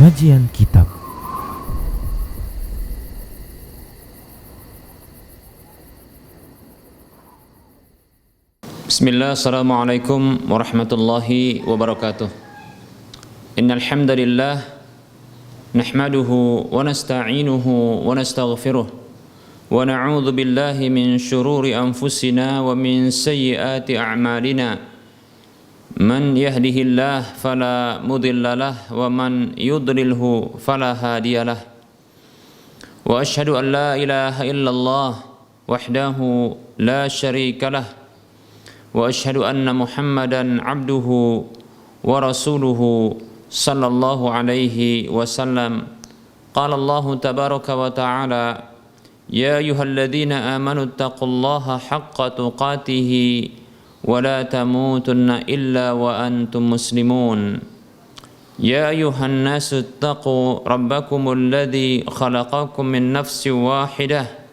Kajian Kitab. Bismillah, assalamualaikum warahmatullahi wabarakatuh. Innal hamdalillah nahmaduhu wa nasta'inuhu wa nastaghfiruh wa na'udzu billahi min shururi anfusina wa min sayyiati a'malina. Man yahdihillah fala mudilla lah wa man yudlilhu fala hadiyalah. Wa asyhadu an la ilaha illallah wahdahu la syarika lah. Wa asyhadu anna Muhammadan abduhu wa rasuluhu sallallahu alaihi wasallam. Qala Allah tabaraka wa ta'ala, ya ayyuhalladzina amanu taqullaha haqqa tuqatih wa la tamutunna illa wa antum muslimun. Ya ayyuhan nasu taqu rabbakumul ladzi khalaqakum min nafsin wahidah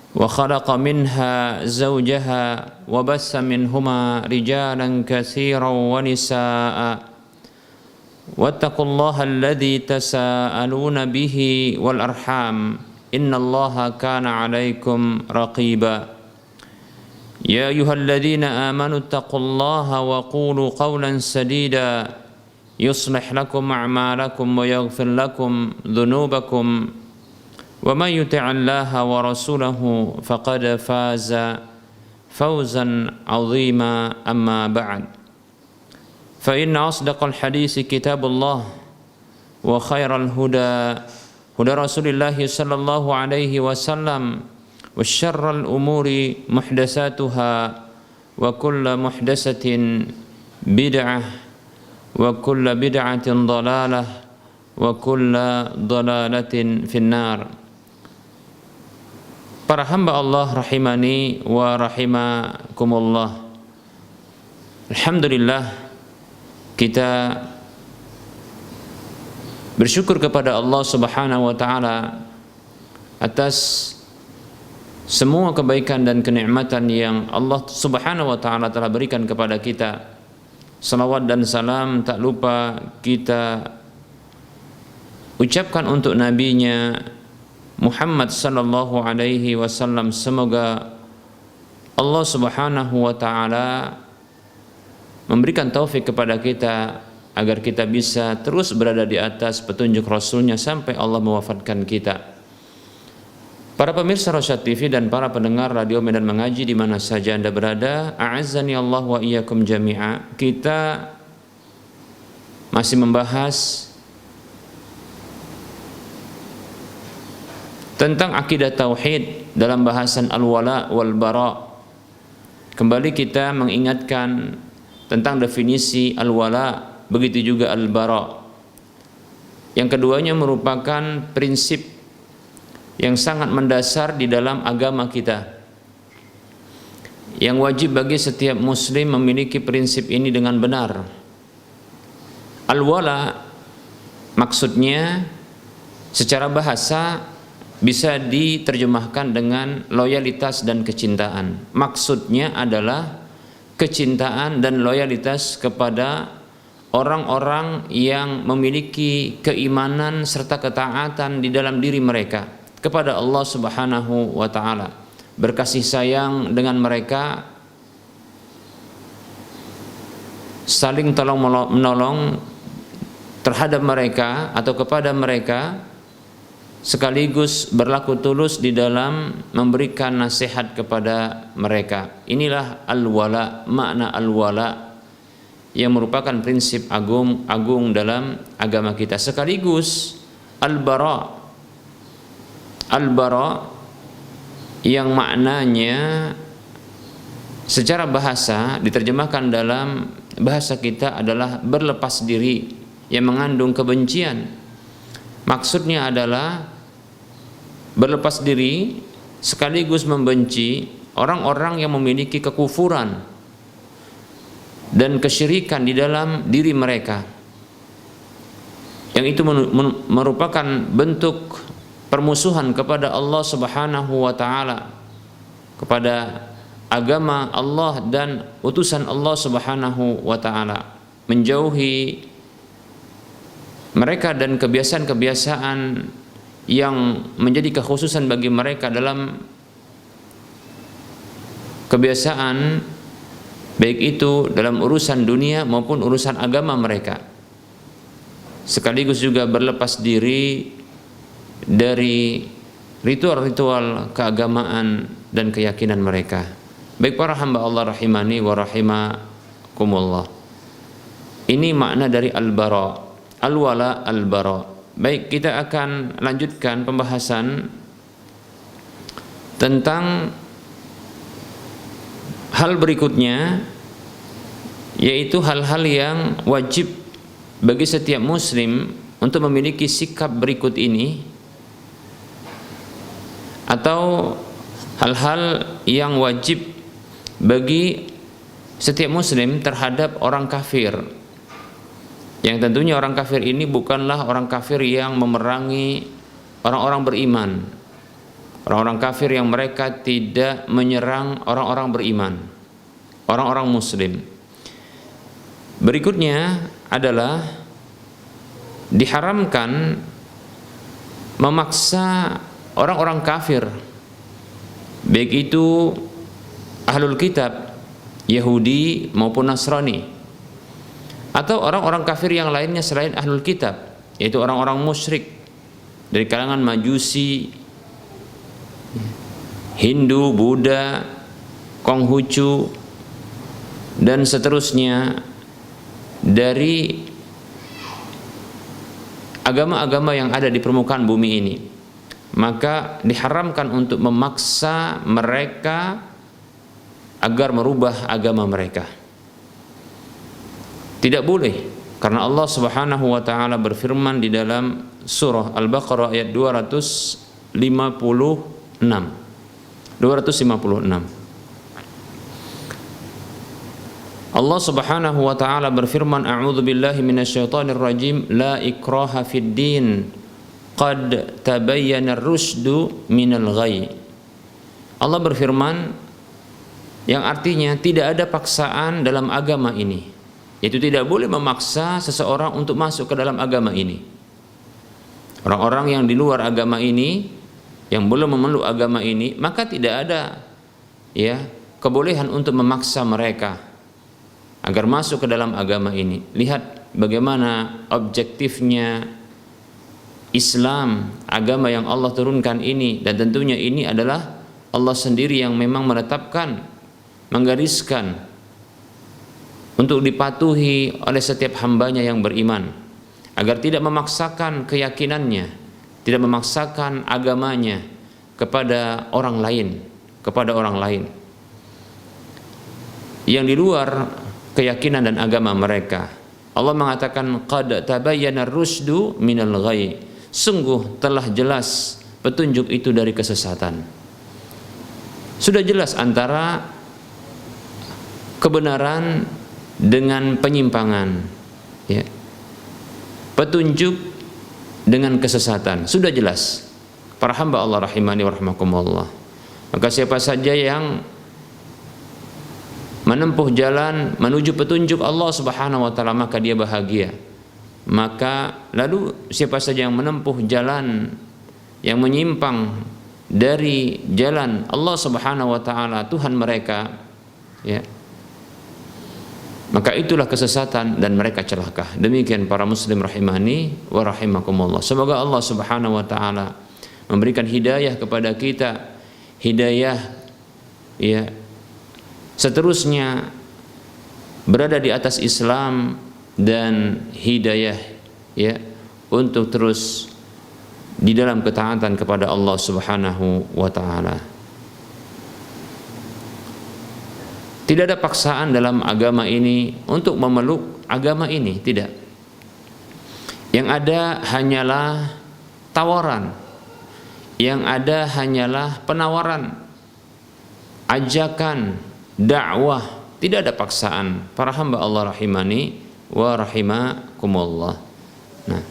وخلق منها زوجها وبث منهما رجالا كثيرا ونساء واتقوا الله الذي تساءلون به والأرحام إن الله كان عليكم رقيبا يا أيها الذين آمنوا اتقوا الله وقولوا قولا سديدا يصلح لكم أعمالكم ويغفر لكم ذنوبكم ومن يطع الله ورسوله فقد فاز فوزا عظيما أما بعد فإن أصدق الحديث كتاب الله وخير الهدى هدى رسول الله صلى الله عليه وسلم وشر الأمور محدثاتها وكل محدثة بدعة وكل بدعة ضلالة وكل ضلالة في النار. Para hamba Allah rahimani wa rahimakumullah. Alhamdulillah, kita bersyukur kepada Allah Subhanahu wa taala atas semua kebaikan dan kenikmatan yang Allah Subhanahu wa taala telah berikan kepada kita. Salawat dan salam tak lupa kita ucapkan untuk nabinya Muhammad sallallahu alaihi wasallam. Semoga Allah Subhanahu wa taala memberikan taufik kepada kita agar kita bisa terus berada di atas petunjuk Rasulnya sampai Allah mewafatkan kita. Para pemirsa Rosyad TV dan para pendengar radio Medan Mengaji di mana saja Anda berada, a'azzani Allah wa iyyakum jami'a. Kita masih membahas tentang akidah tauhid dalam bahasan al-wala wal bara. Kembali kita mengingatkan tentang definisi al-wala, begitu juga al-bara. Yang keduanya merupakan prinsip yang sangat mendasar di dalam agama kita, yang wajib bagi setiap muslim memiliki prinsip ini dengan benar. Al-wala maksudnya secara bahasa bisa diterjemahkan dengan loyalitas dan kecintaan. Maksudnya adalah kecintaan dan loyalitas kepada orang-orang yang memiliki keimanan serta ketaatan di dalam diri mereka kepada Allah Subhanahu wa taala. Berkasih sayang dengan mereka, saling tolong menolong terhadap mereka atau kepada mereka, sekaligus berlaku tulus di dalam memberikan nasihat kepada mereka. Inilah al-wala, makna al-wala yang merupakan prinsip agung dalam agama kita. Sekaligus al-bara, al-bara yang maknanya secara bahasa diterjemahkan dalam bahasa kita adalah berlepas diri yang mengandung kebencian. Maksudnya adalah berlepas diri sekaligus membenci orang-orang yang memiliki kekufuran dan kesyirikan di dalam diri mereka. Yang itu merupakan bentuk permusuhan kepada Allah Subhanahu wa taala, kepada agama Allah dan utusan Allah Subhanahu wa taala. Menjauhi mereka dan kebiasaan-kebiasaan yang menjadi kekhususan bagi mereka dalam kebiasaan, baik itu dalam urusan dunia maupun urusan agama mereka, sekaligus juga berlepas diri dari ritual-ritual keagamaan dan keyakinan mereka. Baik para hamba Allah rahimani wa rahimakumullah, ini makna dari al-bara, al-wala al-bara. Baik, kita akan lanjutkan pembahasan tentang hal berikutnya, yaitu hal-hal yang wajib bagi setiap muslim untuk memiliki sikap berikut ini, atau hal-hal yang wajib bagi setiap muslim terhadap orang kafir, yang tentunya orang kafir ini bukanlah orang kafir yang memerangi orang-orang beriman, orang-orang kafir yang mereka tidak menyerang orang-orang beriman, orang-orang muslim. Berikutnya adalah diharamkan memaksa orang-orang kafir, baik itu ahlul kitab, Yahudi maupun Nasrani, atau orang-orang kafir yang lainnya selain ahlul kitab, yaitu orang-orang musyrik dari kalangan Majusi, Hindu, Buddha, Konghucu, dan seterusnya dari agama-agama yang ada di permukaan bumi ini. Maka diharamkan untuk memaksa mereka agar merubah agama mereka. Tidak boleh, karena Allah Subhanahu wa taala berfirman di dalam surah Al-Baqarah ayat 256. Allah Subhanahu wa taala berfirman, a'udzu billahi minasyaitonir rajim, la ikraha fid din qad tabayyana ar-rusydu minal ghayy. Allah berfirman yang artinya tidak ada paksaan dalam agama ini, yaitu tidak boleh memaksa seseorang untuk masuk ke dalam agama ini. Orang-orang yang di luar agama ini, yang belum memeluk agama ini, maka tidak ada kebolehan untuk memaksa mereka agar masuk ke dalam agama ini. Lihat bagaimana objektifnya Islam, agama yang Allah turunkan ini, dan tentunya ini adalah Allah sendiri yang memang menetapkan, menggariskan untuk dipatuhi oleh setiap hambanya yang beriman, agar tidak memaksakan keyakinannya, tidak memaksakan agamanya kepada orang lain, yang di luar keyakinan dan agama mereka. Allah mengatakan qad tabayyana ar-rusydu minal ghayy, sungguh telah jelas petunjuk itu dari kesesatan. Sudah jelas antara kebenaran dengan penyimpangan, petunjuk dengan kesesatan, sudah jelas. Para hamba Allah rahimani wa rahimakumullah, maka siapa saja yang menempuh jalan menuju petunjuk Allah Subhanahu wa taala, maka dia bahagia. Maka lalu siapa saja yang menempuh jalan yang menyimpang dari jalan Allah Subhanahu wa taala, Tuhan mereka, maka itulah kesesatan dan mereka celaka. Demikian para muslim rahimani wa rahimakumullah. Semoga Allah Subhanahu wa taala memberikan hidayah kepada kita, hidayah seterusnya berada di atas Islam, dan hidayah untuk terus di dalam ketaatan kepada Allah Subhanahu wa taala. Tidak ada paksaan dalam agama ini untuk memeluk agama ini, tidak. Yang ada hanyalah tawaran, yang ada hanyalah penawaran, ajakan, dakwah, tidak ada paksaan. Para hamba Allah rahimani wa rahimakumullah. Nah,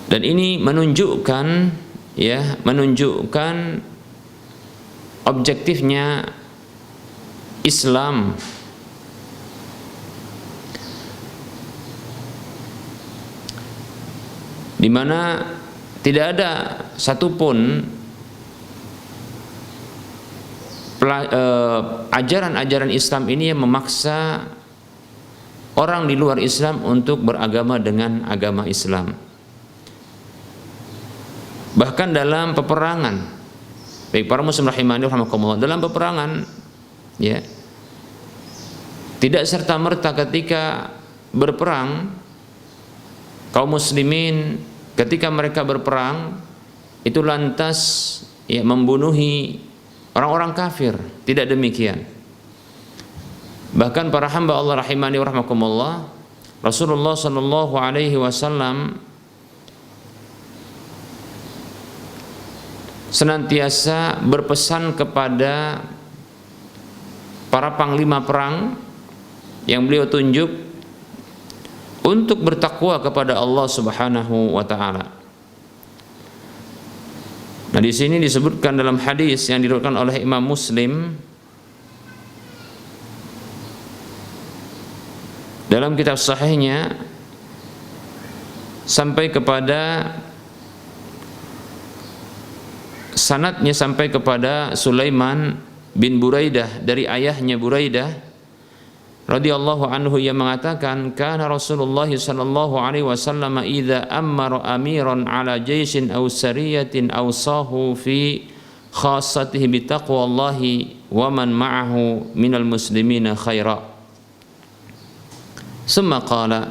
dan ini menunjukkan objektifnya Islam di mana tidak ada satupun ajaran-ajaran Islam ini yang memaksa orang di luar Islam untuk beragama dengan agama Islam. Bahkan dalam peperangan, baik para muslim rahimani rahimakumullah, dalam peperangan ya, tidak serta-merta ketika berperang kaum muslimin ketika mereka berperang itu lantas ya membunuhi orang-orang kafir, tidak demikian. Bahkan para hamba Allah rahimani wa rahmakumullah, Rasulullah sallallahu alaihi wasallam senantiasa berpesan kepada para panglima perang yang beliau tunjuk untuk bertakwa kepada Allah Subhanahu wa taala. Nah, di sini disebutkan dalam hadis yang diriwayatkan oleh Imam Muslim dalam kitab sahihnya sampai kepada sanadnya sampai kepada Sulaiman bin Buraidah dari ayahnya Buraidah radhiyallahu anhu yang mengatakan kana Rasulullah sallallahu alaihi wasallam idza amara amiran ala jaisin aw sariyatin awsahu fi khassatihi bi taqwallahi wa man ma'ahu minal muslimina khaira. Summa qala,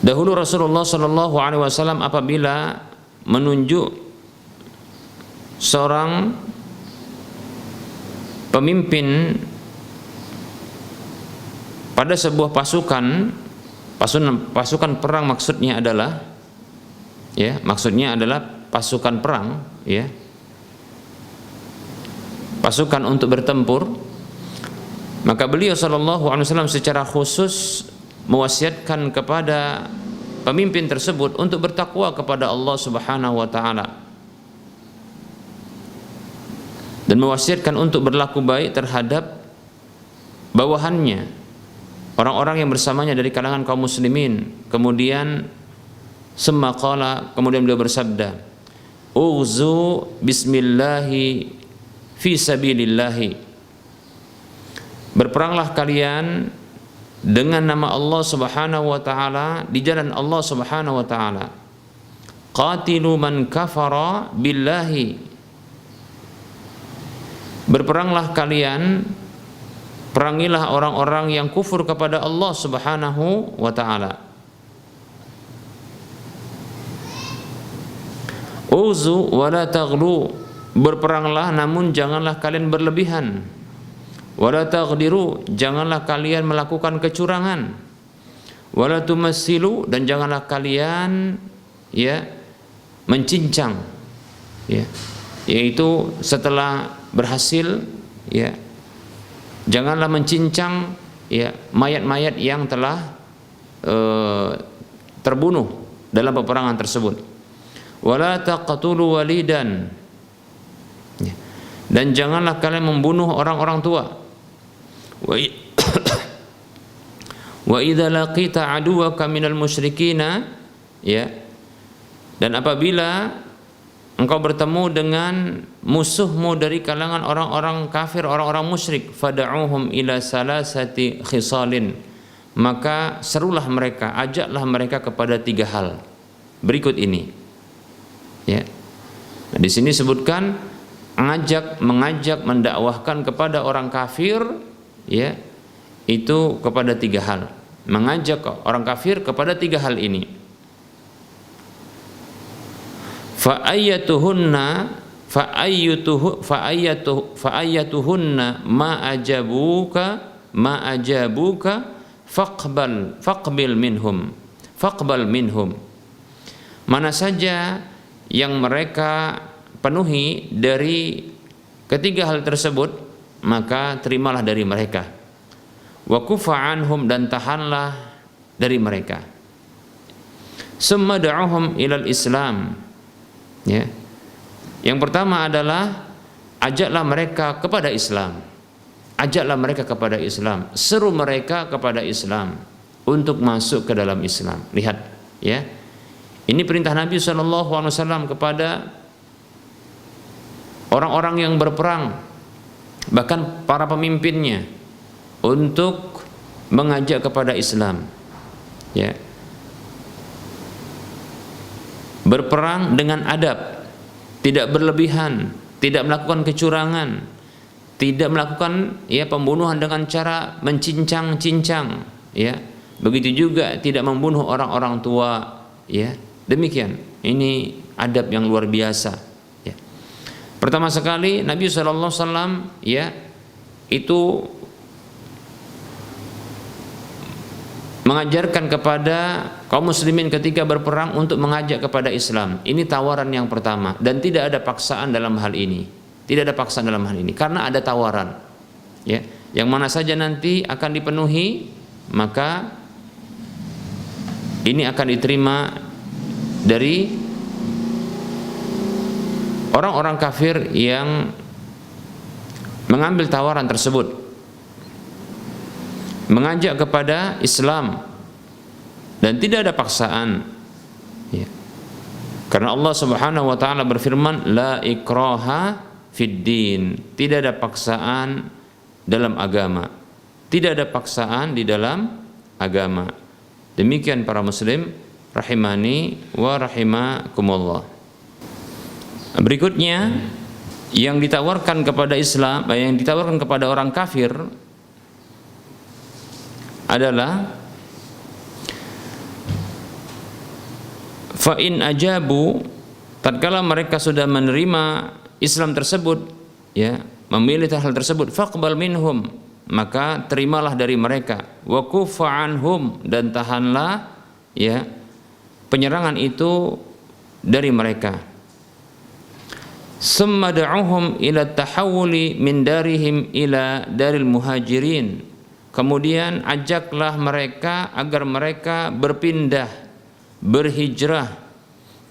dahulu Rasulullah sallallahu alaihi wasallam apabila menunjuk seorang pemimpin pada sebuah pasukan perang, maksudnya adalah pasukan perang ya, pasukan untuk bertempur, maka beliau sallallahu alaihi wasallam secara khusus mewasiatkan kepada pemimpin tersebut untuk bertakwa kepada Allah Subhanahu wa taala dan mewasiatkan untuk berlaku baik terhadap bawahannya, orang-orang yang bersamanya dari kalangan kaum muslimin. Kemudian summa qala, kemudian beliau bersabda, uzu bismillahi fi sabilillahi, berperanglah kalian dengan nama Allah Subhanahu wa taala di jalan Allah Subhanahu wa taala. Qatilu man kafara billahi, berperanglah kalian, perangilah orang-orang yang kufur kepada Allah Subhanahu wa taala. Uzu wa la taghlu, berperanglah namun janganlah kalian berlebihan. Wa la taghdiru, janganlah kalian melakukan kecurangan. Wa la tumassilu, dan janganlah kalian mencincang yaitu setelah berhasil janganlah mencincang mayat-mayat yang telah terbunuh dalam peperangan tersebut. Wala taqtulu walidan, dan janganlah kalian membunuh orang-orang tua. Wa idza laqita aduwaka minal musyrikina, dan apabila engkau bertemu dengan musuhmu dari kalangan orang-orang kafir, orang-orang musyrik, fada'uhum ila salasati khisalin, maka serulah mereka, ajaklah mereka kepada 3 hal berikut ini. Nah, di sini sebutkan mengajak, mendakwahkan kepada orang kafir, itu kepada 3 hal. Mengajak orang kafir kepada 3 hal ini. Fa'ayyatuhunna ma ajabuka faqbil minhum, mana saja yang mereka penuhi dari 3 hal tersebut, maka terimalah dari mereka. Wa kufa anhum, dan tahanlah dari mereka. Summa da'uhum ilal Islam. Yang pertama adalah ajaklah mereka kepada Islam. Ajaklah mereka kepada Islam, seru mereka kepada Islam. untuk masuk ke dalam Islam. Lihat, ya. Ini perintah Nabi SAW kepada orang-orang yang berperang, bahkan para pemimpinnya, untuk mengajak kepada Islam. Ya. Berperang dengan adab, tidak berlebihan, tidak melakukan kecurangan, tidak melakukan pembunuhan dengan cara mencincang-cincang, ya. Begitu juga tidak membunuh orang-orang tua, ya. Demikian. Ini adab yang luar biasa, ya. Pertama sekali Nabi SAW itu mengajarkan kepada kaum muslimin ketika berperang untuk mengajak kepada Islam. Ini tawaran yang pertama, dan tidak ada paksaan dalam hal ini. Tidak ada paksaan dalam hal ini karena ada tawaran, ya. Yang mana saja nanti akan dipenuhi, maka ini akan diterima dari orang-orang kafir yang mengambil tawaran tersebut, mengajak kepada Islam, dan tidak ada paksaan, ya. Karena Allah Subhanahu wa taala berfirman, la ikraha fid din, tidak ada paksaan dalam agama, tidak ada paksaan di dalam agama. Demikian para muslim rahimani wa rahimakumullah. Berikutnya yang ditawarkan kepada Islam, yang ditawarkan kepada orang kafir adalah fa in ajabu, tatkala mereka sudah menerima Islam tersebut, ya, memilih hal tersebut, faqbal minhum, maka terimalah dari mereka, wa kuffa anhum, dan tahanlah, ya, penyerangan itu dari mereka. Summa da'uhum ila tahawuli min darihim ila daril muhajirin, kemudian ajaklah mereka agar mereka berpindah, berhijrah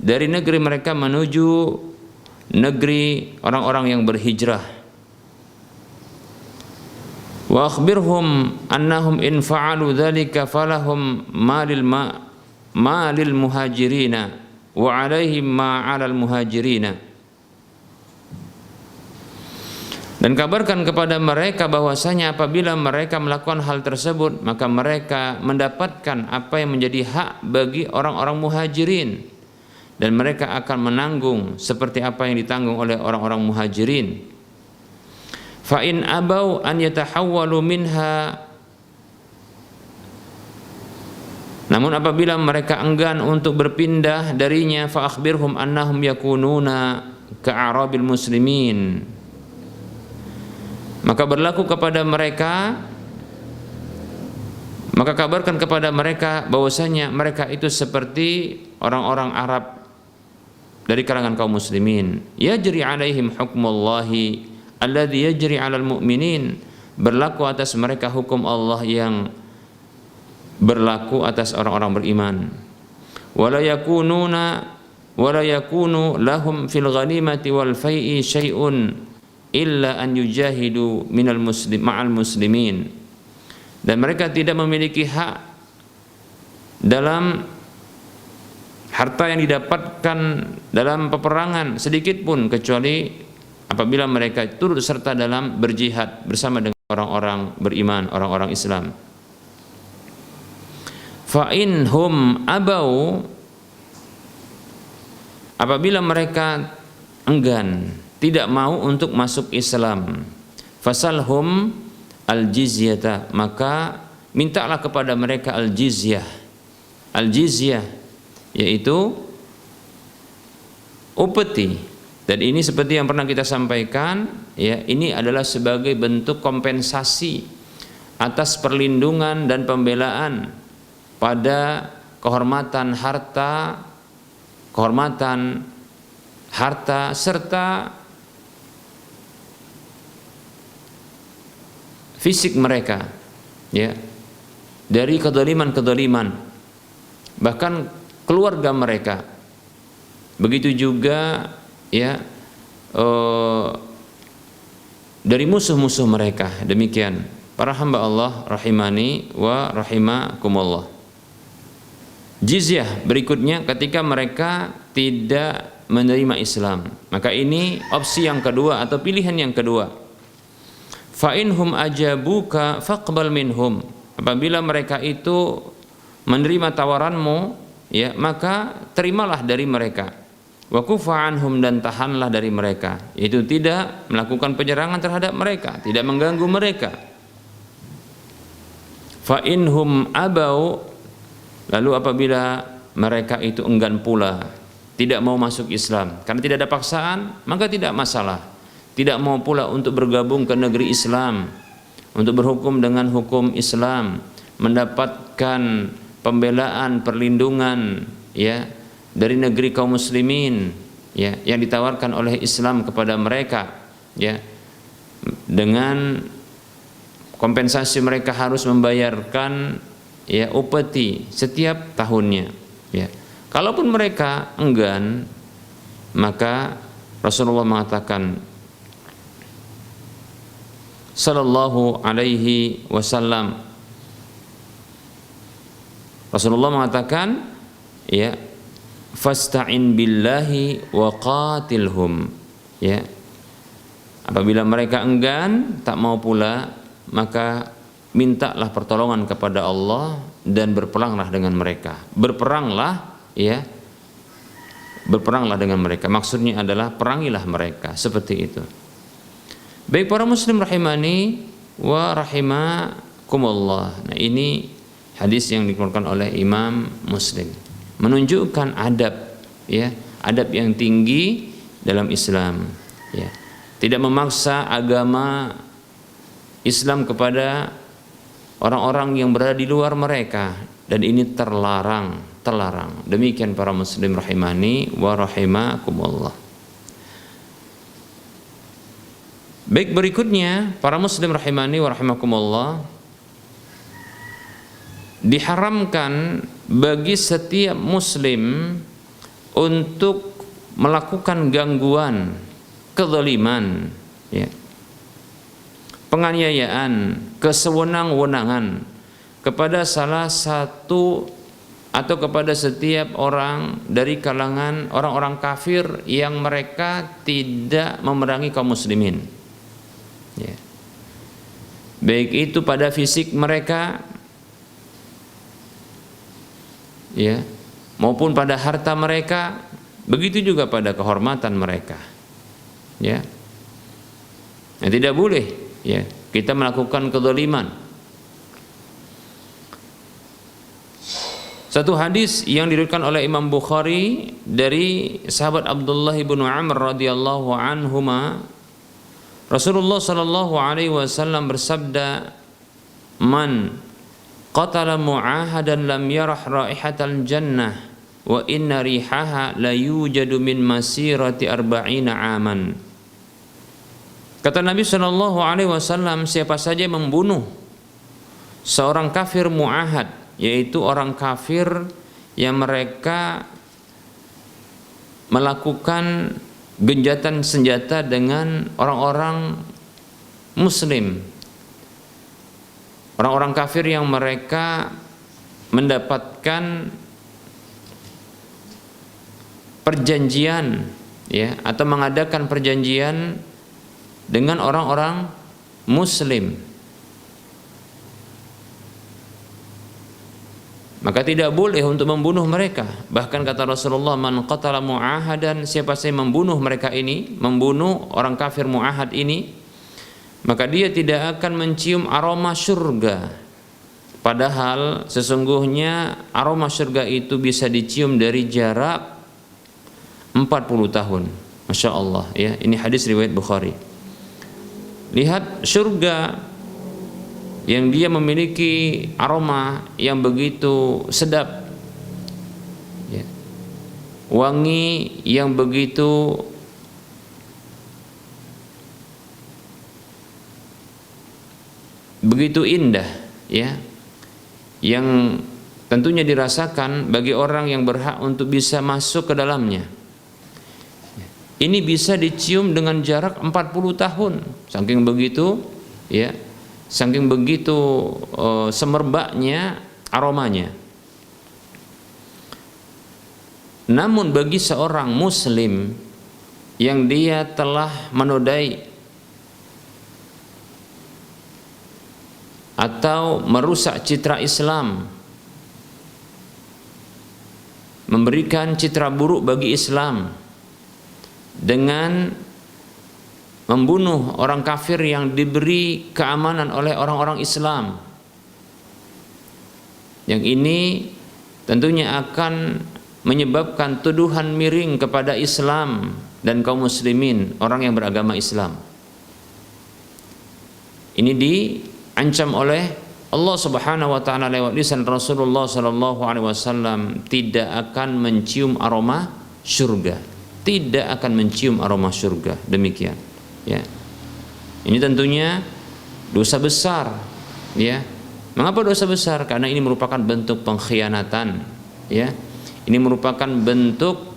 dari negeri mereka menuju negeri orang-orang yang berhijrah. Wa akhbirhum annahum in fa'alu dzalika falahum malil muhajirina wa 'alaihim ma 'alal muhajirina. Dan kabarkan kepada mereka bahwasanya apabila mereka melakukan hal tersebut, maka mereka mendapatkan apa yang menjadi hak bagi orang-orang muhajirin, dan mereka akan menanggung seperti apa yang ditanggung oleh orang-orang muhajirin. Fa in abau an yatahawwalu minha, namun apabila mereka enggan untuk berpindah darinya, fa akhbirhum annahum yakununa ka'arabil muslimin, maka berlaku kepada mereka, maka kabarkan kepada mereka bahwasanya mereka itu seperti orang-orang Arab dari kalangan kaum muslimin. Yajri alaihim hukmullahi alladzi yajri 'alal mu'minin, berlaku atas mereka hukum Allah yang berlaku atas orang-orang beriman. Wala yakunu lahum fil ghanimati wal fai'i syai'un illa an yujahidu ma'al muslimin, dan mereka tidak memiliki hak dalam harta yang didapatkan dalam peperangan sedikit pun, kecuali apabila mereka turut serta dalam berjihad bersama dengan orang-orang beriman, orang-orang Islam. Fa in hum abau, apabila mereka enggan, tidak mau untuk masuk Islam, fasalhum al-jizyata, maka mintalah kepada mereka al-jizyah. Al-jizyah yaitu upeti, dan ini seperti yang pernah kita sampaikan, ya, ini adalah sebagai bentuk kompensasi atas perlindungan dan pembelaan pada kehormatan harta serta fisik mereka, ya, dari kedzaliman-kedzaliman, bahkan keluarga mereka. Begitu juga, ya, dari musuh-musuh mereka. Demikian, para hamba Allah rahimani wa rahimakumullah. Jizyah berikutnya ketika mereka tidak menerima Islam. Maka ini opsi yang kedua atau pilihan yang kedua. Fa inhum ajabuka faqbal minhum. Apabila mereka itu menerima tawaranmu, ya, maka terimalah dari mereka. Wa kufa anhum, dan tahanlah dari mereka. Itu tidak melakukan penyerangan terhadap mereka, tidak mengganggu mereka. Fa inhum abau, lalu apabila mereka itu enggan pula, tidak mau masuk Islam karena tidak ada paksaan, maka tidak masalah. Tidak mau pula untuk bergabung ke negeri Islam, untuk berhukum dengan hukum Islam, mendapatkan pembelaan, perlindungan, ya, dari negeri kaum muslimin, ya, yang ditawarkan oleh Islam kepada mereka, ya, dengan kompensasi mereka harus membayarkan, ya, upeti setiap tahunnya, ya. Kalaupun mereka enggan, maka Rasulullah mengatakan sallallahu alaihi wasallam, Rasulullah mengatakan, ya, fasta'in billahi wa qatilhum, ya. Apabila mereka enggan, tak mau pula, maka mintalah pertolongan kepada Allah dan berperanglah dengan mereka. Berperanglah, ya, berperanglah dengan mereka. Maksudnya adalah perangilah mereka, seperti itu. Baik para muslim rahimani wa rahimakumullah. Nah, ini hadis yang dikeluarkan oleh Imam Muslim, menunjukkan adab, ya, adab yang tinggi dalam Islam, ya. Tidak memaksa agama Islam kepada orang-orang yang berada di luar mereka, dan ini terlarang. Demikian para muslim rahimani wa rahimakumullah. Baik, berikutnya para muslim rahimani wa rahimakumullah, diharamkan bagi setiap muslim untuk melakukan gangguan, kezaliman, ya, penganiayaan, kesewenang-wenangan kepada salah satu atau kepada setiap orang dari kalangan orang-orang kafir yang mereka tidak memerangi kaum muslimin, ya. Baik itu pada fisik mereka, ya, maupun pada harta mereka, begitu juga pada kehormatan mereka, ya. Nah, tidak boleh, ya, kita melakukan kezaliman. Satu hadis yang diriwayatkan oleh Imam Bukhari dari sahabat Abdullah bin Amr radhiyallahu anhuma, Rasulullah sallallahu alaihi wasallam bersabda, "Man qatala mu'ahadan lam yarah raihatal jannah wa inna rihaha la yujadu min masirati arba'ina aman." Kata Nabi sallallahu alaihi wasallam, siapa saja membunuh seorang kafir mu'ahad, yaitu orang kafir yang mereka melakukan genjatan senjata dengan orang-orang muslim, orang-orang kafir yang mereka mendapatkan perjanjian, ya, atau mengadakan perjanjian dengan orang-orang muslim, maka tidak boleh untuk membunuh mereka. Bahkan kata Rasulullah, man qatala mu'ahadan, siapa saja membunuh mereka ini, membunuh orang kafir mu'ahad ini, maka dia tidak akan mencium aroma surga. Padahal sesungguhnya aroma surga itu bisa dicium dari jarak 40 tahun. Masya Allah, ya, ini hadis riwayat Bukhari. Lihat surga yang dia memiliki aroma yang begitu sedap, ya, wangi yang begitu indah, ya, yang tentunya dirasakan bagi orang yang berhak untuk bisa masuk ke dalamnya. Ini bisa dicium dengan jarak 40 tahun. Saking begitu, ya, saking begitu semerbaknya aromanya. Namun bagi seorang muslim yang dia telah menodai atau merusak citra Islam, memberikan citra buruk bagi Islam dengan membunuh orang kafir yang diberi keamanan oleh orang-orang Islam, yang ini tentunya akan menyebabkan tuduhan miring kepada Islam dan kaum muslimin, orang yang beragama Islam. Ini diancam oleh Allah Subhanahu wa taala lewat lisan Rasulullah sallallahu alaihi wasallam, tidak akan mencium aroma surga. Tidak akan mencium aroma surga. Demikian, ya. Ini tentunya dosa besar, ya. Mengapa dosa besar? Karena ini merupakan bentuk pengkhianatan, ya. Ini merupakan bentuk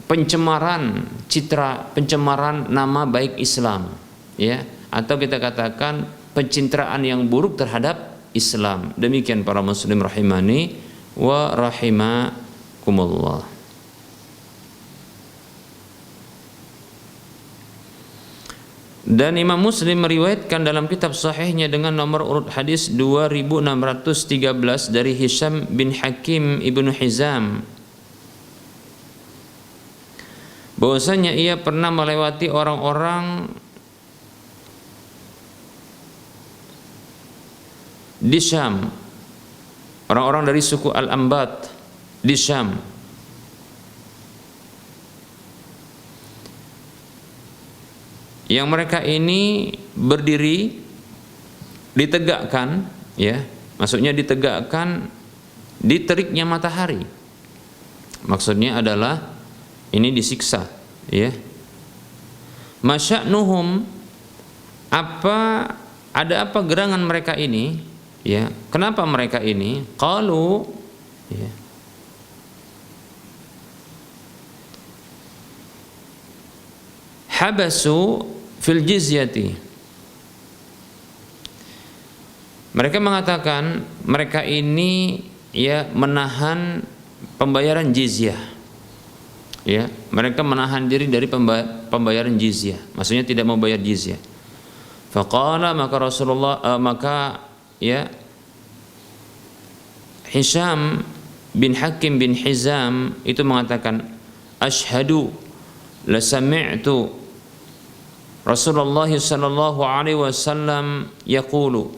pencemaran citra, pencemaran nama baik Islam, ya, atau kita katakan pencitraan yang buruk terhadap Islam. Demikian para muslim rahimani wa rahimakumullah. Dan Imam Muslim meriwayatkan dalam kitab sahihnya dengan nomor urut hadis 2613 dari Hisham bin Hakim ibnu Hizam, bahwasanya ia pernah melewati orang-orang di Syam, orang-orang dari suku Al-Ambat di Syam, yang mereka ini berdiri ditegakkan, ya, maksudnya ditegakkan di teriknya matahari. Maksudnya adalah ini disiksa, ya. Masya'nuhum, ada apa gerangan mereka ini, ya? Kenapa mereka ini? Qalu, ya, habasu fil jizyati. Mereka mengatakan mereka ini, ya, menahan pembayaran jizyah, ya, mereka menahan diri dari pembayaran jizyah, maksudnya tidak mau bayar jizyah. Faqala, maka Rasulullah ya, Hisham bin Hakim bin Hizam itu mengatakan, asyhadu la sami'tu Rasulullah sallallahu alaihi wasallam yaqulu,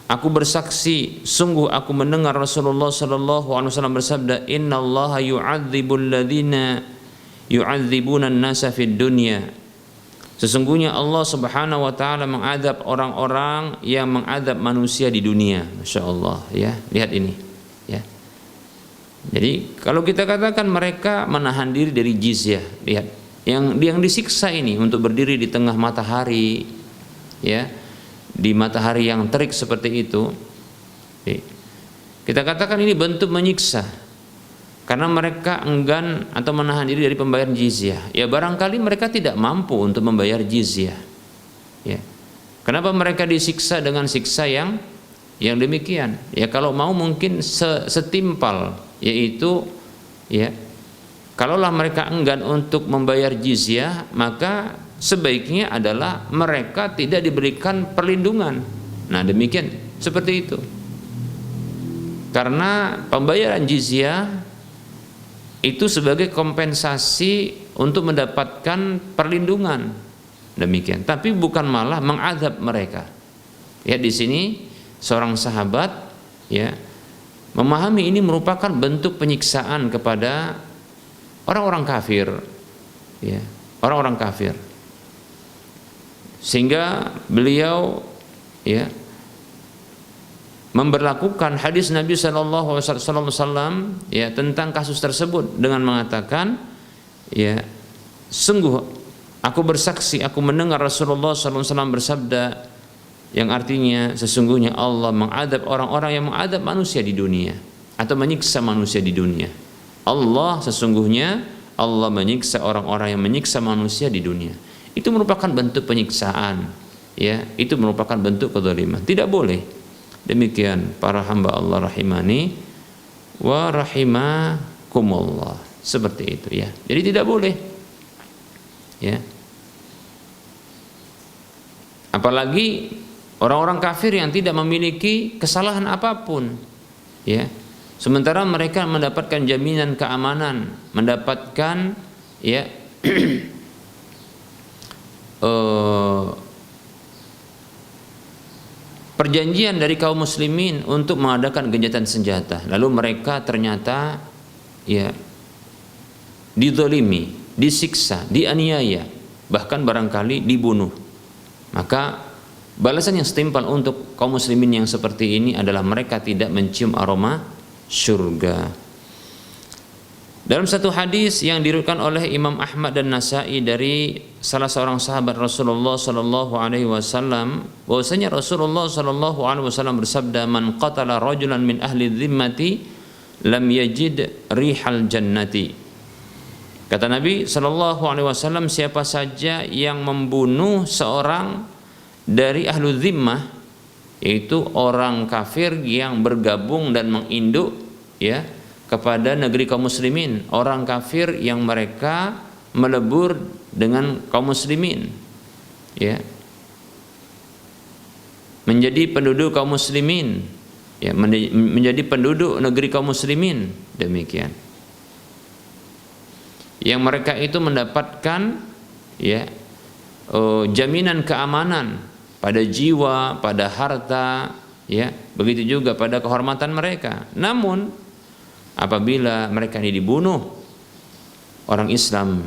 aku bersaksi sungguh aku mendengar Rasulullah sallallahu alaihi wasallam bersabda, innallaha yu'adzibul ladzina yu'adzibuna an-nasa fid dunya, sesungguhnya Allah Subhanahu wa taala mengadab orang-orang yang mengadab manusia di dunia. Masyaallah, ya, lihat ini, ya. Jadi kalau kita katakan mereka menahan diri dari jizyah, lihat yang disiksa ini untuk berdiri di tengah matahari, ya, di matahari yang terik seperti itu, kita katakan ini bentuk menyiksa karena mereka enggan atau menahan diri dari pembayaran jizyah. Ya, barangkali mereka tidak mampu untuk membayar jizyah, ya. Kenapa mereka disiksa dengan siksa yang demikian? Ya, kalau mau mungkin setimpal, yaitu, ya, kalaulah mereka enggan untuk membayar jizyah, maka sebaiknya adalah mereka tidak diberikan perlindungan. Nah, demikian, seperti itu. Karena pembayaran jizyah itu sebagai kompensasi untuk mendapatkan perlindungan. Demikian. Tapi bukan malah mengadab mereka. Ya, di sini seorang sahabat, ya, memahami ini merupakan bentuk penyiksaan kepada orang-orang kafir, ya, orang-orang kafir, sehingga beliau, ya, memberlakukan hadis Nabi Sallallahu Alaihi Wasallam, ya, tentang kasus tersebut dengan mengatakan, ya, sungguh aku bersaksi aku mendengar Rasulullah Sallallahu Alaihi Wasallam bersabda, yang artinya sesungguhnya Allah mengadab orang-orang yang mengadab manusia di dunia atau menyiksa manusia di dunia. Sesungguhnya Allah menyiksa orang-orang yang menyiksa manusia di dunia. itu merupakan bentuk penyiksaan, ya, itu merupakan bentuk kezaliman. Tidak boleh. Demikian para hamba Allah rahimani wa rahimakumullah. Seperti itu ya. Jadi tidak boleh. Ya. Apalagi orang-orang kafir yang tidak memiliki kesalahan apapun, ya. Sementara mereka mendapatkan jaminan keamanan, mendapatkan ya perjanjian dari kaum muslimin untuk mengadakan gencatan senjata. Lalu mereka ternyata ya dizalimi, disiksa, dianiaya, bahkan barangkali dibunuh. Maka balasan yang setimpal untuk kaum muslimin yang seperti ini adalah mereka tidak mencium aroma surga. Dalam satu hadis yang diriwayatkan oleh Imam Ahmad dan Nasa'i dari salah seorang sahabat Rasulullah sallallahu alaihi wasallam, bahwasanya Rasulullah sallallahu alaihi wasallam bersabda, "Man qatala rajulan min ahli dhimmati lam yajid rihal jannati." Kata Nabi sallallahu alaihi wasallam, siapa saja yang membunuh seorang dari ahlu dhimmah, yaitu orang kafir yang bergabung dan menginduk ya kepada negeri kaum muslimin, orang kafir yang mereka melebur dengan kaum muslimin, ya, menjadi penduduk kaum muslimin, ya, menjadi penduduk negeri kaum muslimin, demikian. Yang mereka itu mendapatkan ya jaminan keamanan pada jiwa, pada harta, ya, begitu juga pada kehormatan mereka. Namun apabila mereka ini dibunuh, orang Islam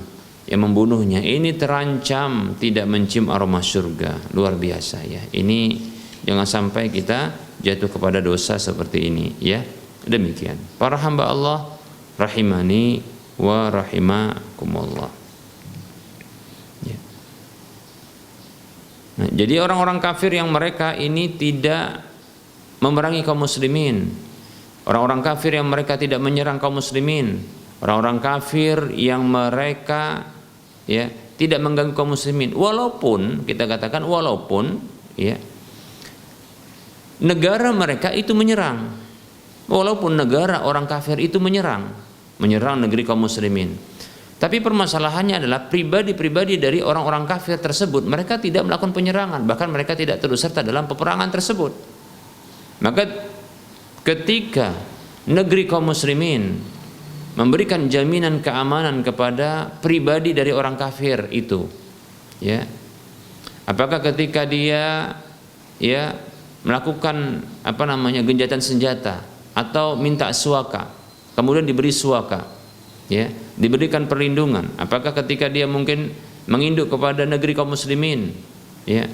yang membunuhnya ini terancam tidak mencium aroma surga. Luar biasa ya. Ini jangan sampai kita jatuh kepada dosa seperti ini ya. Demikian. Para hamba Allah rahimani wa rahimakumullah. Nah, jadi orang-orang kafir yang mereka ini tidak memerangi kaum muslimin, orang-orang kafir yang mereka tidak menyerang kaum muslimin, orang-orang kafir yang mereka ya tidak mengganggu kaum muslimin, walaupun kita katakan walaupun ya negara mereka itu menyerang, walaupun negara orang kafir itu menyerang negeri kaum muslimin. Tapi permasalahannya adalah pribadi-pribadi dari orang-orang kafir tersebut mereka tidak melakukan penyerangan, bahkan mereka tidak turut serta dalam peperangan tersebut. Maka ketika negeri kaum muslimin memberikan jaminan keamanan kepada pribadi dari orang kafir itu, ya, apakah ketika dia ya melakukan gencatan senjata atau minta suaka, kemudian diberi suaka, ya, diberikan perlindungan, apakah ketika dia mungkin menginduk kepada negeri kaum muslimin, ya,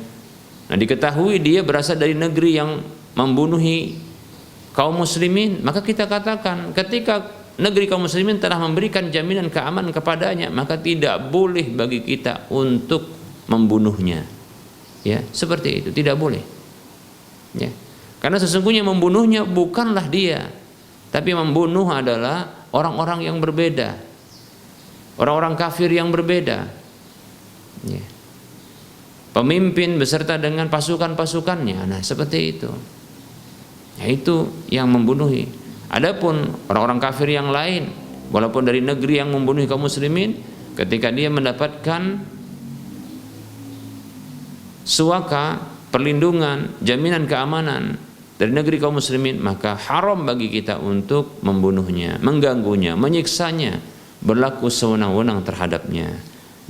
nah diketahui dia berasal dari negeri yang membunuhi kaum muslimin, maka kita katakan ketika negeri kaum muslimin telah memberikan jaminan keamanan kepadanya, maka tidak boleh bagi kita untuk membunuhnya, ya, seperti itu, tidak boleh, ya, karena sesungguhnya membunuhnya bukanlah dia, tapi membunuh adalah orang-orang yang berbeda, orang-orang kafir yang berbeda, ya, pemimpin beserta dengan pasukan-pasukannya. Nah seperti itu, ya, itu yang membunuhi. Adapun orang-orang kafir yang lain, walaupun dari negeri yang membunuhi kaum muslimin, ketika dia mendapatkan suaka, perlindungan, jaminan keamanan dari negeri kaum muslimin, maka haram bagi kita untuk membunuhnya, mengganggunya, menyiksanya, berlaku sewenang-wenang terhadapnya.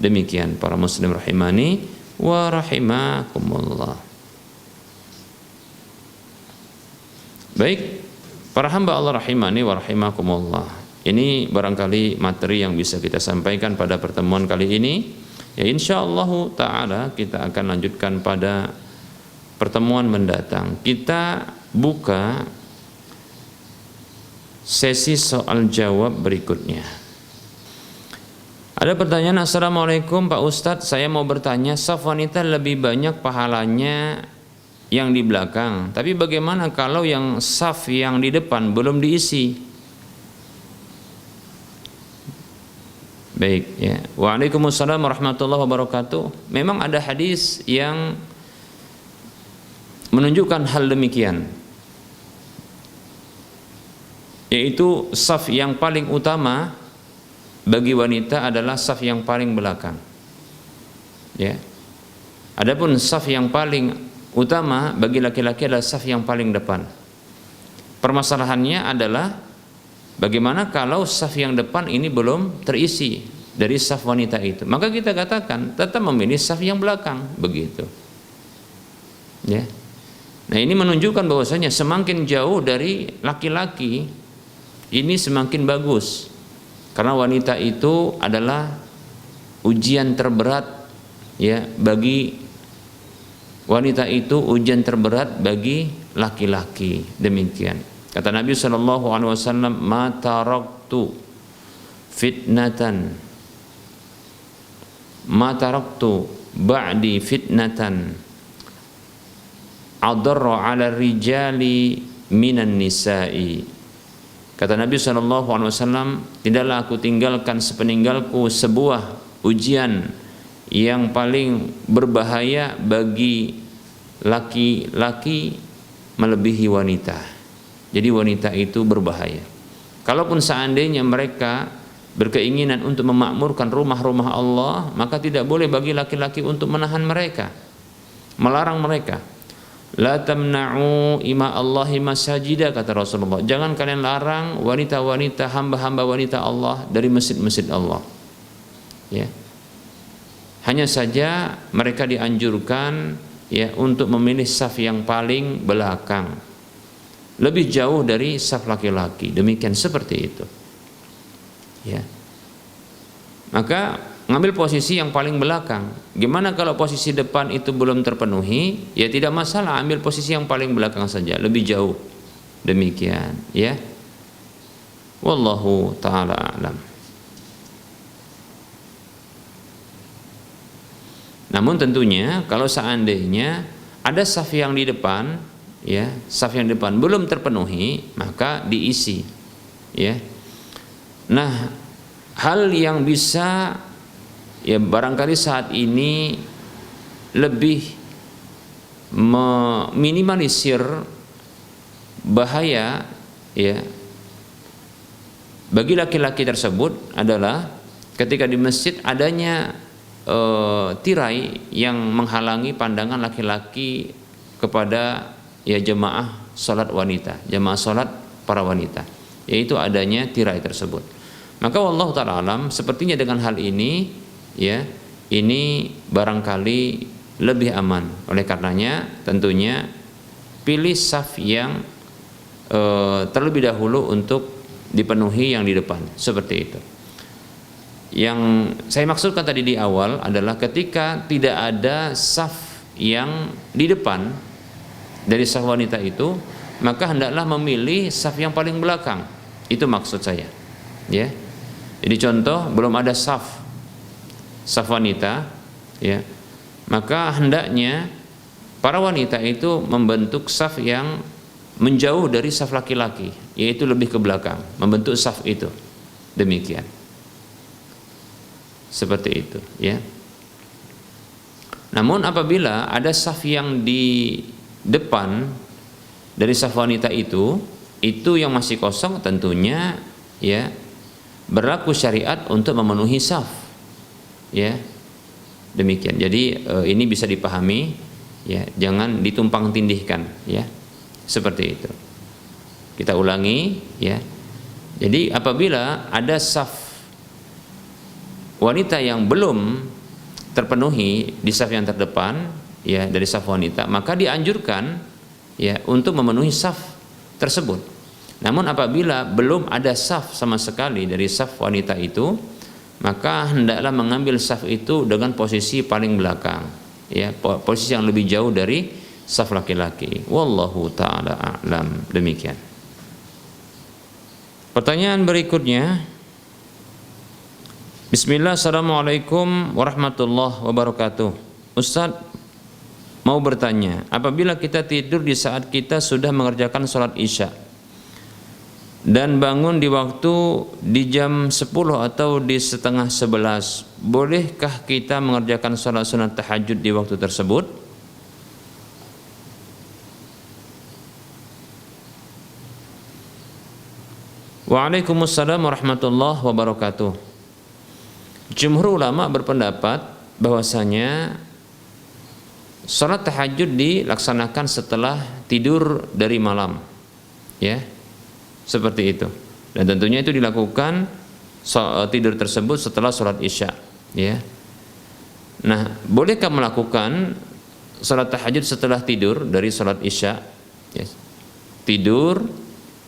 Demikian para muslim rahimani wa rahimakumullah. Baik, para hamba Allah rahimani wa rahimakumullah. Ini barangkali materi yang bisa kita sampaikan pada pertemuan kali ini. Ya, insyaallah taala kita akan lanjutkan pada pertemuan mendatang. Kita buka sesi soal jawab berikutnya. Ada pertanyaan, Assalamualaikum Pak Ustadz, saya mau bertanya, saf wanita lebih banyak pahalanya yang di belakang, tapi bagaimana kalau yang saf yang di depan belum diisi? Baik ya. Waalaikumsalam warahmatullahi wabarakatuh. Memang ada hadis yang menunjukkan hal demikian, yaitu saf yang paling utama bagi wanita adalah saf yang paling belakang. Ya. Adapun saf yang paling utama bagi laki-laki adalah saf yang paling depan. Permasalahannya adalah bagaimana kalau saf yang depan ini belum terisi dari saf wanita itu? Maka kita katakan tetap memilih saf yang belakang, begitu. Ya. Nah, ini menunjukkan bahwasanya semakin jauh dari laki-laki ini semakin bagus. Karena wanita itu adalah ujian terberat ya bagi wanita, itu ujian terberat bagi laki-laki. Demikian. Kata Nabi sallallahu alaihi wasallam, "Ma taraktu fitnatan ma taraktu ba'di fitnatan adarra 'ala rijali minan nisa'i." Kata Nabi sallallahu alaihi wasallam, tidaklah aku tinggalkan sepeninggalku sebuah ujian yang paling berbahaya bagi laki-laki melebihi wanita. Jadi wanita itu berbahaya. Kalaupun seandainya mereka berkeinginan untuk memakmurkan rumah-rumah Allah, maka tidak boleh bagi laki-laki untuk menahan mereka, melarang mereka. La tamna'u ima Allahi masajida, kata Rasulullah. Jangan kalian larang wanita-wanita, hamba-hamba wanita Allah dari masjid-masjid Allah. Ya. Hanya saja mereka dianjurkan ya untuk memilih saf yang paling belakang, lebih jauh dari saf laki-laki. Demikian, seperti itu. Ya. Maka ngambil posisi yang paling belakang. Gimana kalau posisi depan itu belum terpenuhi? Ya tidak masalah, ambil posisi yang paling belakang saja, lebih jauh. Demikian, ya. Wallahu taala a'lam. Namun tentunya kalau seandainya ada saf yang di depan, ya, saf yang di depan belum terpenuhi, maka diisi, ya. Nah, hal yang bisa ya barangkali saat ini lebih meminimalisir bahaya ya bagi laki-laki tersebut adalah ketika di masjid adanya tirai yang menghalangi pandangan laki-laki kepada ya jemaah salat wanita, jemaah salat para wanita, yaitu adanya tirai tersebut. Maka wallahu ta'ala alam, sepertinya dengan hal ini ya ini barangkali lebih aman. Oleh karenanya tentunya pilih saf yang terlebih dahulu untuk dipenuhi yang di depan, seperti itu. Yang saya maksudkan tadi di awal adalah ketika tidak ada saf yang di depan dari saf wanita itu, maka hendaklah memilih saf yang paling belakang. Itu maksud saya, ya. Jadi contoh, belum ada saf wanita, ya, maka hendaknya para wanita itu membentuk saf yang menjauh dari saf laki-laki, yaitu lebih ke belakang, membentuk saf itu. Demikian, seperti itu, ya. Namun apabila ada saf yang di depan dari saf wanita itu yang masih kosong, tentunya ya berlaku syariat untuk memenuhi saf, ya. Demikian. Jadi ini bisa dipahami, ya, jangan ditumpang tindihkan, ya, seperti itu. Kita ulangi, ya. Jadi apabila ada saf wanita yang belum terpenuhi di saf yang terdepan, ya, dari saf wanita, maka dianjurkan ya untuk memenuhi saf tersebut. Namun apabila belum ada saf sama sekali dari saf wanita itu, maka hendaklah mengambil saf itu dengan posisi paling belakang, ya, posisi yang lebih jauh dari saf laki-laki. Wallahu taala a'lam. Demikian. Pertanyaan berikutnya. Bismillah, assalamualaikum warahmatullahi wabarakatuh. Ustaz mau bertanya, apabila kita tidur di saat kita sudah mengerjakan sholat isya, dan bangun di waktu di jam 10 atau di setengah 11, bolehkah kita mengerjakan salat sunat tahajud di waktu tersebut? Waalaikumsalam warahmatullahi wabarakatuh. Jumhur ulama berpendapat bahwasanya salat tahajud dilaksanakan setelah tidur dari malam, ya, seperti itu. Dan tentunya itu dilakukan tidur tersebut setelah salat isya, ya. Nah, bolehkah melakukan salat tahajud setelah tidur dari salat isya? Ya. Tidur,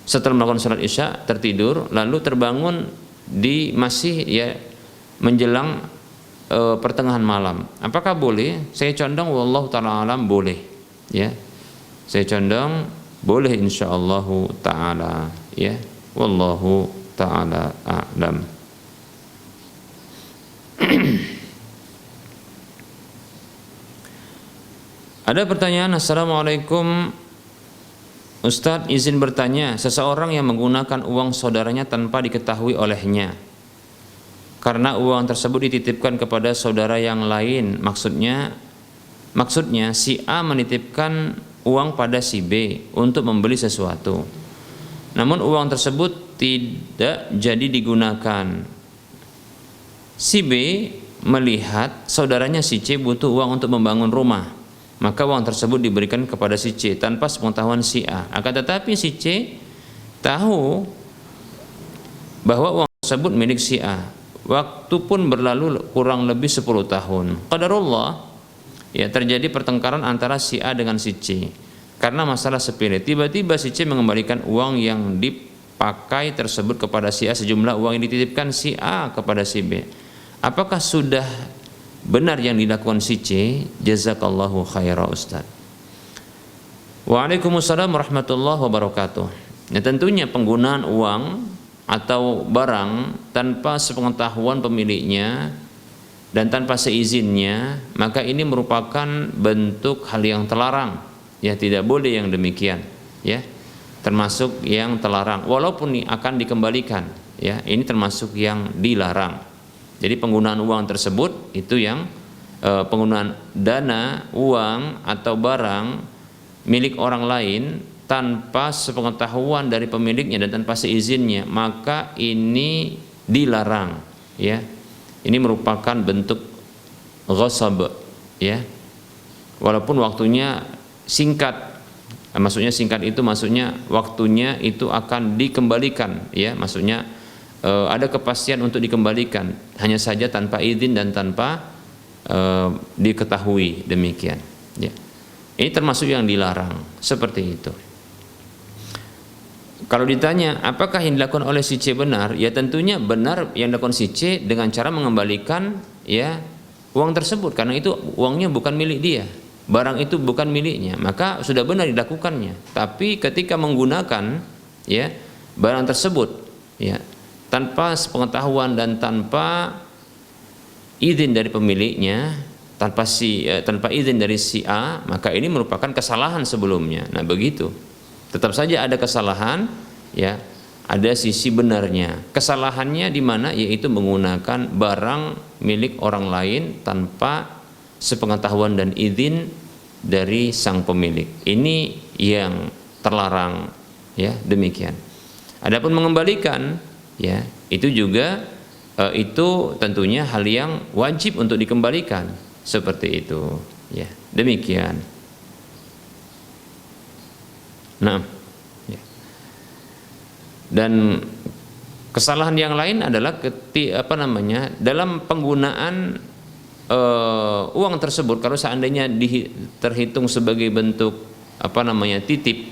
setelah melakukan salat isya tertidur, lalu terbangun di masih ya menjelang pertengahan malam. Apakah boleh? Saya condong wallahu taala alam boleh, ya. Saya condong boleh insyaallah taala, ya. Wallahu taala a'lam. Ada pertanyaan, assalamualaikum Ustadz, izin bertanya, seseorang yang menggunakan uang saudaranya tanpa diketahui olehnya, karena uang tersebut dititipkan kepada saudara yang lain, maksudnya si A menitipkan uang pada si B untuk membeli sesuatu, namun uang tersebut tidak jadi digunakan. Si B melihat saudaranya si C butuh uang untuk membangun rumah, maka uang tersebut diberikan kepada si C tanpa sepengetahuan si A. Akan tetapi si C tahu bahwa uang tersebut milik si A. Waktu pun berlalu kurang lebih 10 tahun. Qadarullah, ya, terjadi pertengkaran antara si A dengan si C karena masalah sepele. Tiba-tiba si C mengembalikan uang yang dipakai tersebut kepada si A, sejumlah uang yang dititipkan si A kepada si B. Apakah sudah benar yang dilakukan si C? Jazakallahu khairan Ustaz. Waalaikumsalam warahmatullahi wabarakatuh. Ya, tentunya penggunaan uang atau barang tanpa sepengetahuan pemiliknya dan tanpa seizinnya, maka ini merupakan bentuk hal yang terlarang. Ya, tidak boleh yang demikian, ya. Termasuk yang terlarang walaupun akan dikembalikan, ya. Ini termasuk yang dilarang. Jadi penggunaan uang tersebut itu yang penggunaan dana, uang atau barang milik orang lain tanpa sepengetahuan dari pemiliknya dan tanpa seizinnya, maka ini dilarang, ya. Ini merupakan bentuk ghasab, ya. Walaupun waktunya singkat, maksudnya singkat itu maksudnya waktunya itu akan dikembalikan, ya. Maksudnya ada kepastian untuk dikembalikan, hanya saja tanpa izin dan tanpa diketahui, demikian, ya. Ini termasuk yang dilarang, seperti itu. Kalau ditanya apakah yang dilakukan oleh si C benar, ya tentunya benar yang dilakukan si C dengan cara mengembalikan, ya, uang tersebut, karena itu uangnya bukan milik dia, barang itu bukan miliknya, maka sudah benar dilakukannya. Tapi ketika menggunakan, ya, barang tersebut, ya, tanpa sepengetahuan dan tanpa izin dari pemiliknya, tanpa izin dari si A, maka ini merupakan kesalahan sebelumnya. Nah, begitu. Tetap saja ada kesalahan, ya. Ada sisi benarnya. Kesalahannya di mana? Yaitu menggunakan barang milik orang lain tanpa sepengetahuan dan izin dari sang pemilik. Ini yang terlarang, ya, demikian. Adapun mengembalikan, ya, itu juga itu tentunya hal yang wajib untuk dikembalikan, seperti itu, ya, demikian. Nah, ya. Dan kesalahan yang lain adalah dalam penggunaan uang tersebut. Kalau seandainya terhitung sebagai bentuk titip,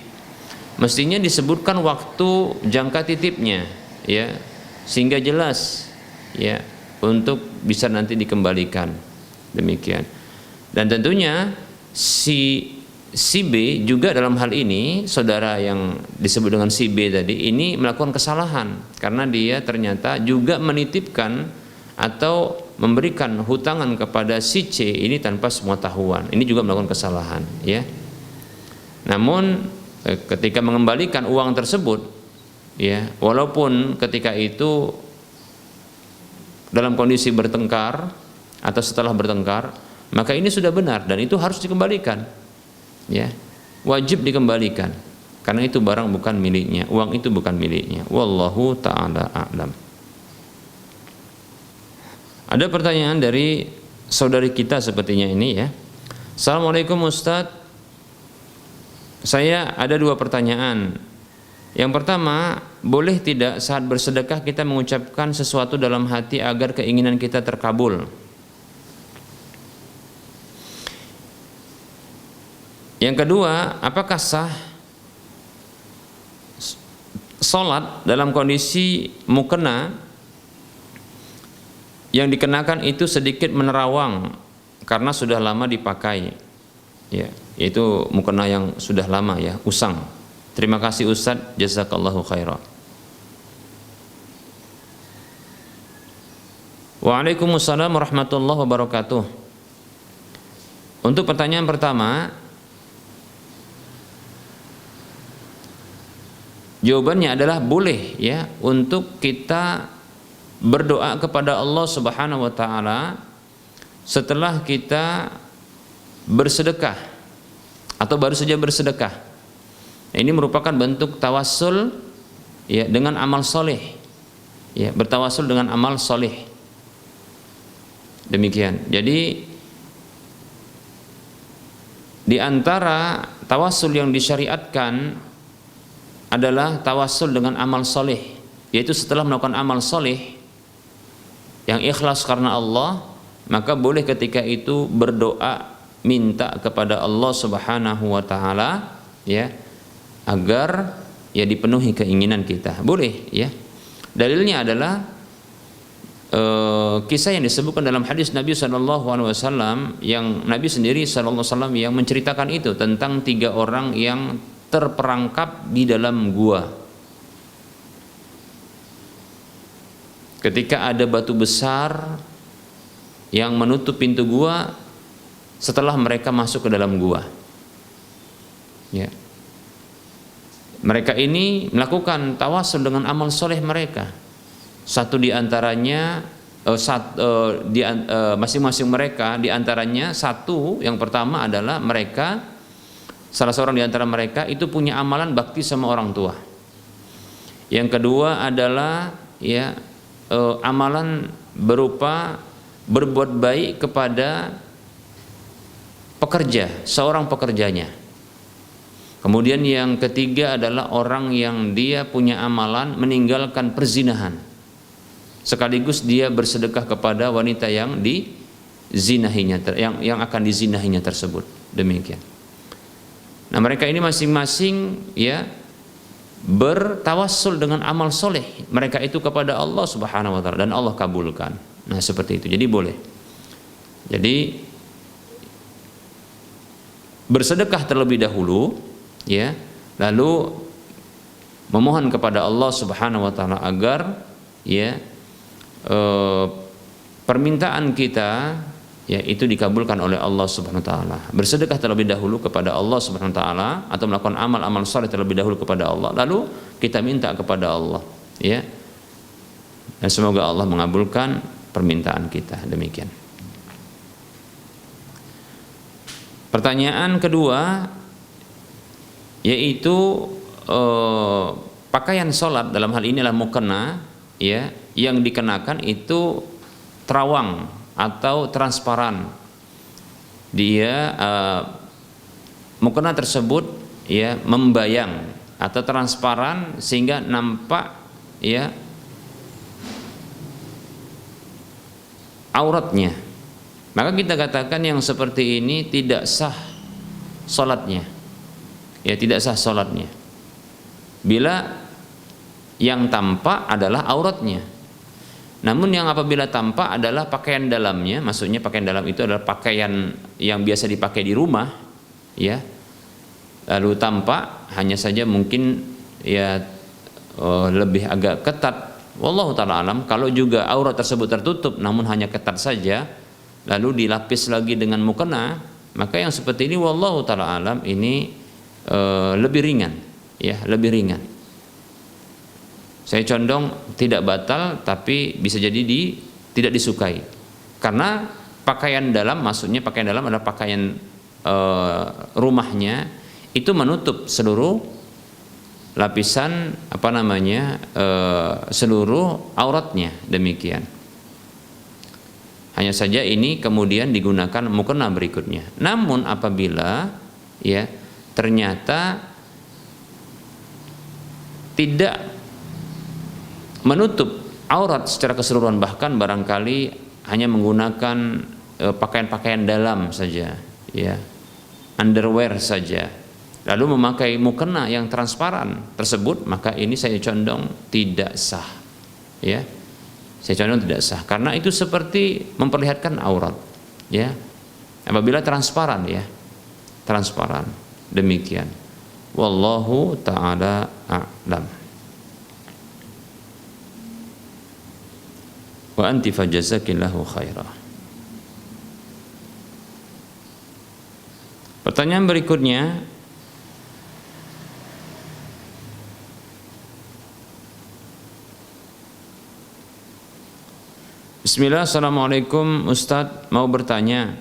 mestinya disebutkan waktu jangka titipnya, ya, sehingga jelas, ya, untuk bisa nanti dikembalikan, demikian. Dan tentunya si B juga dalam hal ini, saudara yang disebut dengan si B tadi ini melakukan kesalahan karena dia ternyata juga menitipkan atau memberikan hutangan kepada si C ini tanpa sepengetahuan. Ini juga melakukan kesalahan, ya. Namun ketika mengembalikan uang tersebut, ya, walaupun ketika itu dalam kondisi bertengkar atau setelah bertengkar, maka ini sudah benar dan itu harus dikembalikan, ya, wajib dikembalikan karena itu barang bukan miliknya, uang itu bukan miliknya. Wallahu ta'ala a'lam. Ada pertanyaan dari saudari kita sepertinya ini, ya. Assalamualaikum Ustadz, saya ada 2 pertanyaan. Yang pertama, boleh tidak saat bersedekah kita mengucapkan sesuatu dalam hati agar keinginan kita terkabul? Yang kedua, apakah sah sholat dalam kondisi mukena yang dikenakan itu sedikit menerawang karena sudah lama dipakai, ya, yaitu mukena yang sudah lama, ya, usang. Terima kasih Ustadz, jazakallahu khairan. Waalaikumsalam warahmatullahi wabarakatuh. Untuk pertanyaan pertama, jawabannya adalah boleh, ya, untuk kita berdoa kepada Allah Subhanahu wa taala setelah kita bersedekah atau baru saja bersedekah. Ini merupakan bentuk tawassul, ya, dengan amal soleh, ya, bertawassul dengan amal soleh. Demikian. Jadi di antara tawassul yang disyariatkan adalah tawassul dengan amal soleh, yaitu setelah melakukan amal soleh yang ikhlas karena Allah, maka boleh ketika itu berdoa minta kepada Allah Subhanahu wa taala, ya, agar, ya, dipenuhi keinginan kita. Boleh, ya. Dalilnya adalah kisah yang disebutkan dalam hadis Nabi SAW, yang Nabi sendiri SAW yang menceritakan itu tentang 3 orang yang terperangkap di dalam gua. Ketika ada batu besar yang menutup pintu gua setelah mereka masuk ke dalam gua, ya. Mereka ini melakukan tawassul dengan amal soleh mereka. Satu di antaranya, masing-masing mereka di antaranya, satu yang pertama adalah mereka, salah seorang di antara mereka itu punya amalan bakti sama orang tua. Yang kedua adalah, ya, amalan berupa berbuat baik kepada pekerja, seorang pekerjanya. Kemudian yang ketiga adalah orang yang dia punya amalan meninggalkan perzinahan, sekaligus dia bersedekah kepada wanita yang dizinahinya, yang akan dizinahinya tersebut. Demikian. Nah, mereka ini masing-masing, ya, bertawassul dengan amal soleh mereka itu kepada Allah Subhanahu wa taala dan Allah kabulkan. Nah, seperti itu. Jadi boleh. Jadi bersedekah terlebih dahulu, ya, lalu memohon kepada Allah Subhanahu wa taala agar, ya, permintaan kita, ya, itu dikabulkan oleh Allah Subhanahu wa taala. Bersedekah terlebih dahulu kepada Allah Subhanahu wa taala atau melakukan amal-amal saleh terlebih dahulu kepada Allah, lalu kita minta kepada Allah, ya. Dan semoga Allah mengabulkan permintaan kita. Demikian. Pertanyaan kedua, yaitu pakaian sholat dalam hal ini adalah mukena, ya, yang dikenakan itu terawang atau transparan. Dia mukena tersebut, ya, membayang atau transparan sehingga nampak, ya, auratnya. Maka kita katakan yang seperti ini tidak sah sholatnya, ya, tidak sah sholatnya bila yang tampak adalah auratnya. Namun yang apabila tampak adalah pakaian dalamnya, maksudnya pakaian dalam itu adalah pakaian yang biasa dipakai di rumah, ya, lalu tampak hanya saja mungkin, ya, lebih agak ketat. Wallahu ta'ala alam. Kalau juga aurat tersebut tertutup namun hanya ketat saja, lalu dilapis lagi dengan mukena, maka yang seperti ini wallahu ta'ala alam ini lebih ringan, ya, lebih ringan. Saya condong tidak batal, tapi bisa jadi tidak disukai. Karena pakaian dalam, maksudnya pakaian dalam adalah pakaian rumahnya, itu menutup seluruh lapisan seluruh auratnya, demikian. Hanya saja ini kemudian digunakan mukena berikutnya. Namun apabila ya ternyata tidak menutup aurat secara keseluruhan, bahkan barangkali hanya menggunakan pakaian-pakaian dalam saja, ya, underwear saja, lalu memakai mukena yang transparan tersebut, maka ini saya condong tidak sah, ya. Saya condong tidak sah karena itu seperti memperlihatkan aurat, ya. Apabila transparan, ya, transparan, demikian. Wallahu ta'ala a'lam. Wa anti fajazakillahu khairah. Pertanyaan berikutnya, Bismillah, Assalamualaikum Ustadz, mau bertanya,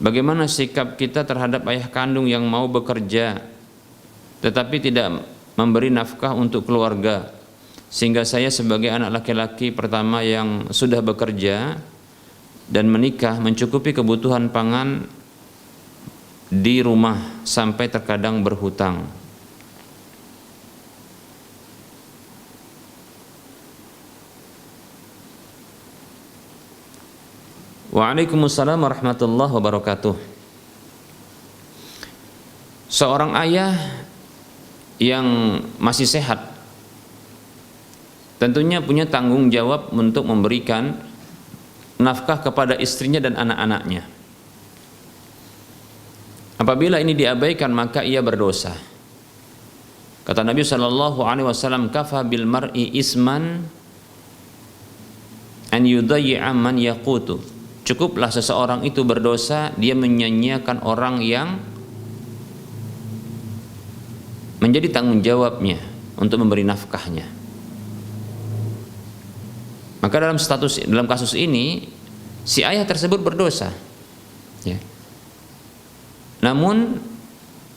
bagaimana sikap kita terhadap ayah kandung yang mau bekerja tetapi tidak memberi nafkah untuk keluarga, sehingga saya sebagai anak laki-laki pertama yang sudah bekerja dan menikah mencukupi kebutuhan pangan di rumah sampai terkadang berhutang. Waalaikumsalam warahmatullahi wabarakatuh. Seorang ayah yang masih sehat tentunya punya tanggung jawab untuk memberikan nafkah kepada istrinya dan anak-anaknya. Apabila ini diabaikan maka ia berdosa. Kata Nabi SAW, kafa bil mar'i isman an yudayyi'a man yaqutu. Cukuplah seseorang itu berdosa, dia menyanyiakan orang yang menjadi tanggung jawabnya untuk memberi nafkahnya. Maka dalam kasus ini si ayah tersebut berdosa, ya. Namun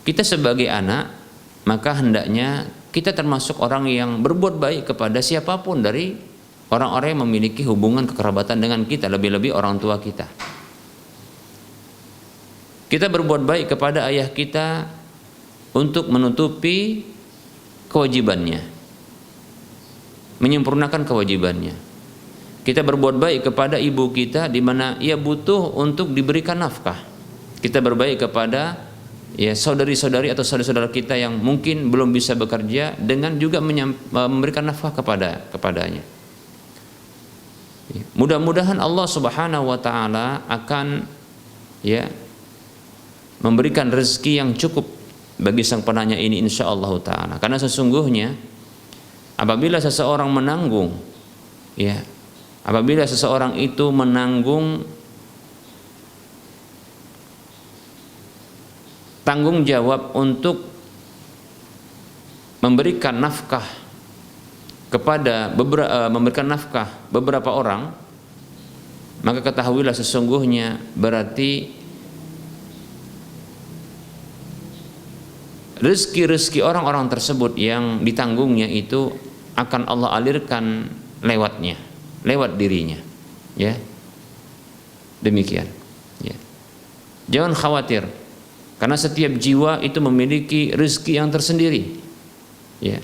kita sebagai anak, maka hendaknya kita termasuk orang yang berbuat baik kepada siapapun dari orang-orang yang memiliki hubungan kekerabatan dengan kita, lebih-lebih orang tua kita. Kita berbuat baik kepada ayah kita untuk menutupi kewajibannya, menyempurnakan kewajibannya. Kita berbuat baik kepada ibu kita di mana ia butuh untuk diberikan nafkah. Kita berbaik kepada ya saudari-saudari atau saudara-saudara kita yang mungkin belum bisa bekerja dengan juga memberikan nafkah kepadanya. Mudah-mudahan Allah Subhanahu wa taala akan ya memberikan rezeki yang cukup bagi sang penanya ini insyaallah taala. Karena sesungguhnya apabila seseorang menanggung ya, apabila seseorang itu menanggung tanggung jawab untuk memberikan nafkah kepada beberapa orang, maka ketahuilah sesungguhnya berarti rezeki-rezeki orang-orang tersebut yang ditanggungnya itu akan Allah alirkan lewat dirinya, ya. Demikian, ya. Jangan khawatir, karena setiap jiwa itu memiliki rezeki yang tersendiri, ya.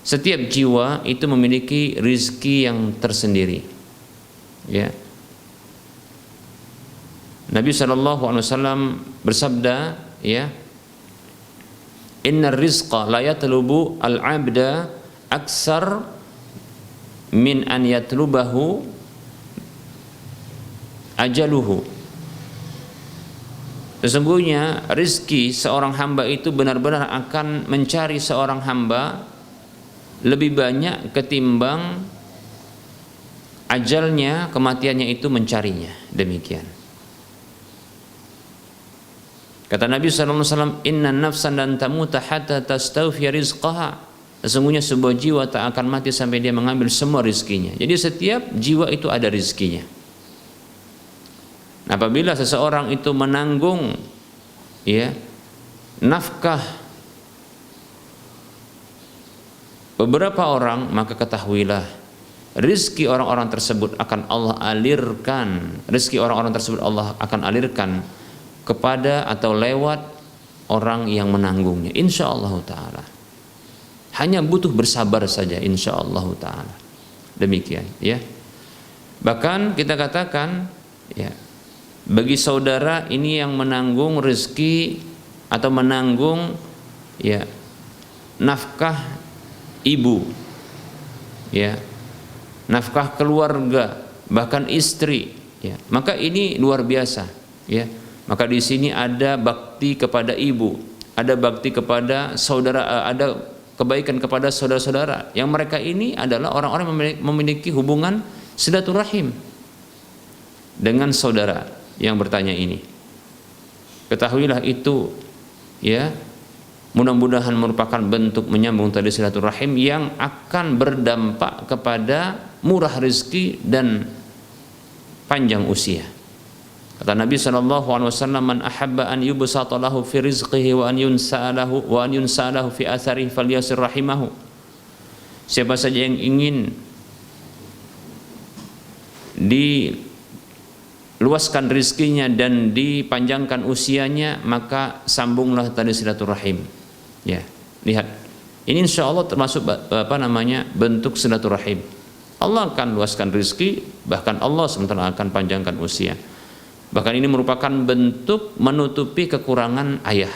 Setiap jiwa itu memiliki rizki yang tersendiri, ya. Nabi SAW bersabda, ya, innar rizqa la yatlubu al-abda aksar min an yatlubahu ajaluhu. Sesungguhnya rizki seorang hamba itu benar-benar akan mencari seorang hamba lebih banyak ketimbang ajalnya, kematiannya itu mencarinya. Demikian. Kata Nabi SAW, inna nafsan lan tamuta hatta tastawfi rizqaha. Sesungguhnya sebuah jiwa tak akan mati sampai dia mengambil semua rizkinya. Jadi setiap jiwa itu ada rizkinya. Apabila seseorang itu menanggung ya nafkah beberapa orang, maka ketahuilah rizki orang-orang tersebut akan Allah alirkan. Rizki orang-orang tersebut Allah akan alirkan kepada atau lewat orang yang menanggungnya, insyaallah ta'ala. Hanya butuh bersabar saja, insyaallah ta'ala. Demikian ya. Bahkan kita katakan ya, bagi saudara ini yang menanggung rezeki atau menanggung ya nafkah ibu, ya nafkah keluarga, bahkan istri, ya maka ini luar biasa, ya. Maka di sini ada bakti kepada ibu, ada bakti kepada saudara, ada kebaikan kepada saudara-saudara yang mereka ini adalah orang-orang yang memiliki hubungan silaturahim dengan saudara yang bertanya ini. Ketahuilah itu ya, mudah-mudahan merupakan bentuk menyambung tali silaturahim yang akan berdampak kepada murah rezeki dan panjang usia. Kata Nabi SAW, man ahabba an yubsata lahu fi rizqihi wa an yunsa'alahu fi atharihi falyasir rahimahu. Siapa saja yang ingin diluaskan rizkinya dan dipanjangkan usianya, maka sambunglah tali silaturahim. Ya, lihat. Ini insya Allah termasuk bentuk silaturahim. Allah akan luaskan rizki, bahkan Allah sementara akan panjangkan usia. Bahkan ini merupakan bentuk menutupi kekurangan ayah.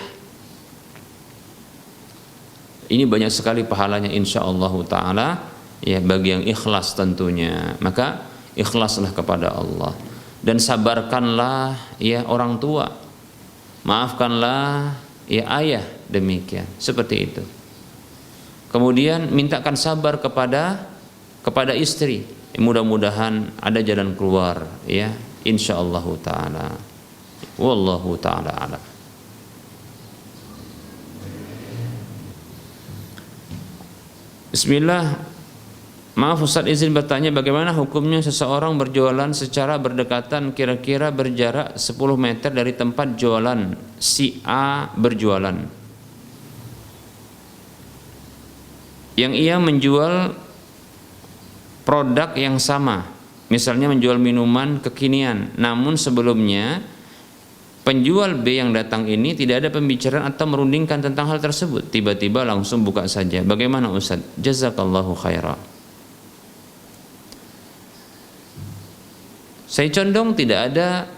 Ini banyak sekali pahalanya insyaallah ta'ala ya, bagi yang ikhlas tentunya. Maka ikhlaslah kepada Allah dan sabarkanlah ya orang tua, maafkanlah ya ayah, demikian seperti itu. Kemudian mintakan sabar kepada istri, mudah-mudahan ada jalan keluar ya, insyaallah ta'ala. Wallahu ta'ala a'lam. Bismillah. Maaf Ustaz, izin bertanya, bagaimana hukumnya seseorang berjualan secara berdekatan, kira-kira berjarak 10 meter dari tempat jualan si A berjualan, yang ia menjual produk yang sama, misalnya menjual minuman kekinian, namun sebelumnya penjual B yang datang ini tidak ada pembicaraan atau merundingkan tentang hal tersebut, tiba-tiba langsung buka saja. Bagaimana Ustaz? Jazakallahu khairan. Saya condong tidak ada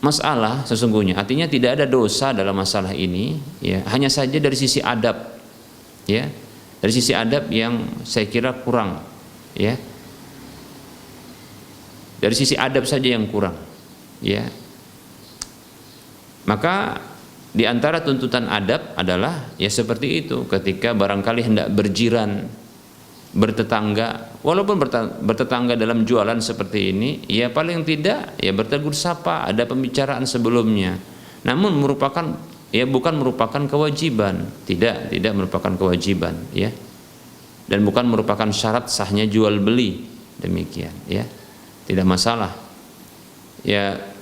masalah sesungguhnya, artinya tidak ada dosa dalam masalah ini ya, hanya saja dari sisi adab ya, dari sisi adab yang saya kira kurang ya, dari sisi adab saja yang kurang ya. Maka di antara tuntutan adab adalah ya seperti itu, ketika barangkali hendak berjiran, bertetangga, walaupun bertetangga dalam jualan seperti ini, ya paling tidak ya bertegur sapa, ada pembicaraan sebelumnya. Namun merupakan ya bukan merupakan kewajiban, tidak merupakan kewajiban ya, dan bukan merupakan syarat sahnya jual beli, demikian ya, tidak masalah ya.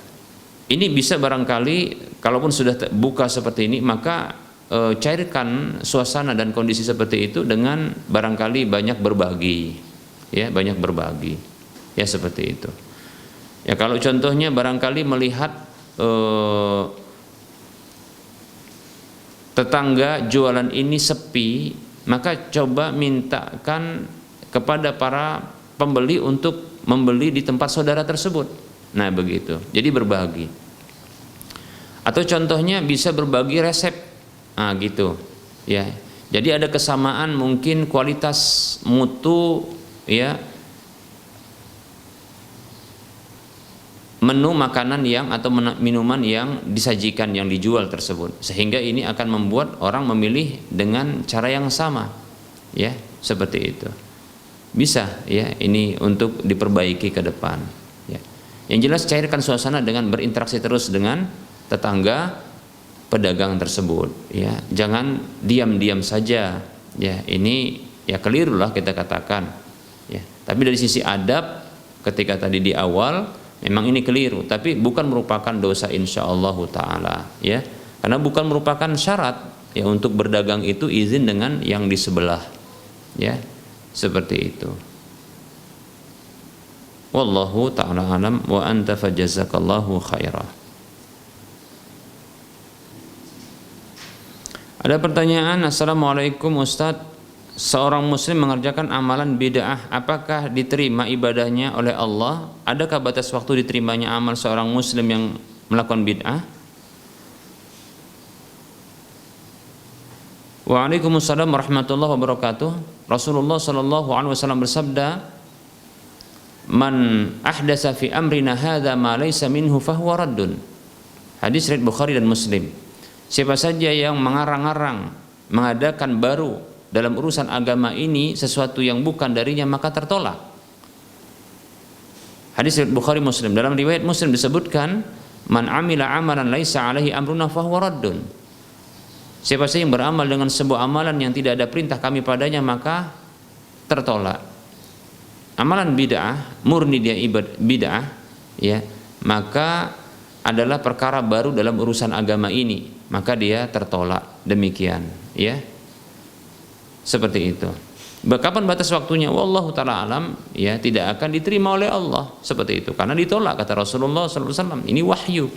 Ini bisa barangkali kalaupun sudah buka seperti ini, maka cairkan suasana dan kondisi seperti itu dengan barangkali banyak berbagi ya, banyak berbagi ya, seperti itu ya. Kalau contohnya barangkali melihat tetangga jualan ini sepi, maka coba mintakan kepada para pembeli untuk membeli di tempat saudara tersebut. Nah begitu, jadi berbagi. Atau contohnya bisa berbagi resep, nah gitu ya. Jadi ada kesamaan mungkin kualitas mutu ya, menu makanan yang atau minuman yang disajikan, yang dijual tersebut, sehingga ini akan membuat orang memilih dengan cara yang sama ya, seperti itu. Bisa ya, ini untuk diperbaiki ke depan ya. Yang jelas cairkan suasana dengan berinteraksi terus dengan tetangga pedagang tersebut ya. Jangan diam-diam saja Ya, ini ya keliru lah kita katakan. Ya, tapi dari sisi adab ketika tadi di awal memang ini keliru, tapi bukan merupakan dosa insyaallah taala, ya. Karena bukan merupakan syarat ya untuk berdagang itu izin dengan yang di sebelah. Ya, seperti itu. Wallahu ta'ala alam wa anta fajazakallahu khairah. Ada pertanyaan, Assalamualaikum Ustadz, seorang muslim mengerjakan amalan bid'ah, apakah diterima ibadahnya oleh Allah? Adakah batas waktu diterimanya amal seorang muslim yang melakukan bid'ah? Waalaikumsalam warahmatullahi wabarakatuh. Rasulullah sallallahu alaihi wasallam bersabda, "Man ahdasa fi amrina hadza ma laysa minhu fahuwa raddun." Hadis riwayat Bukhari dan Muslim. Siapa saja yang mengarang-arang, mengadakan baru dalam urusan agama ini sesuatu yang bukan darinya, maka tertolak. Hadis riwayat Bukhari Muslim. Dalam riwayat Muslim disebutkan, "Man amila amalan laisa alaihi amruna fahuwa raddun." Siapa saja yang beramal dengan sebuah amalan yang tidak ada perintah kami padanya, maka tertolak. Amalan bid'ah, murni dia bid'ah, ya, maka adalah perkara baru dalam urusan agama ini, maka dia tertolak. Demikian, ya. Seperti itu. Kapan batas waktunya? Wallahu taala alam, ya, tidak akan diterima oleh Allah seperti itu karena ditolak kata Rasulullah SAW. Ini wahyu.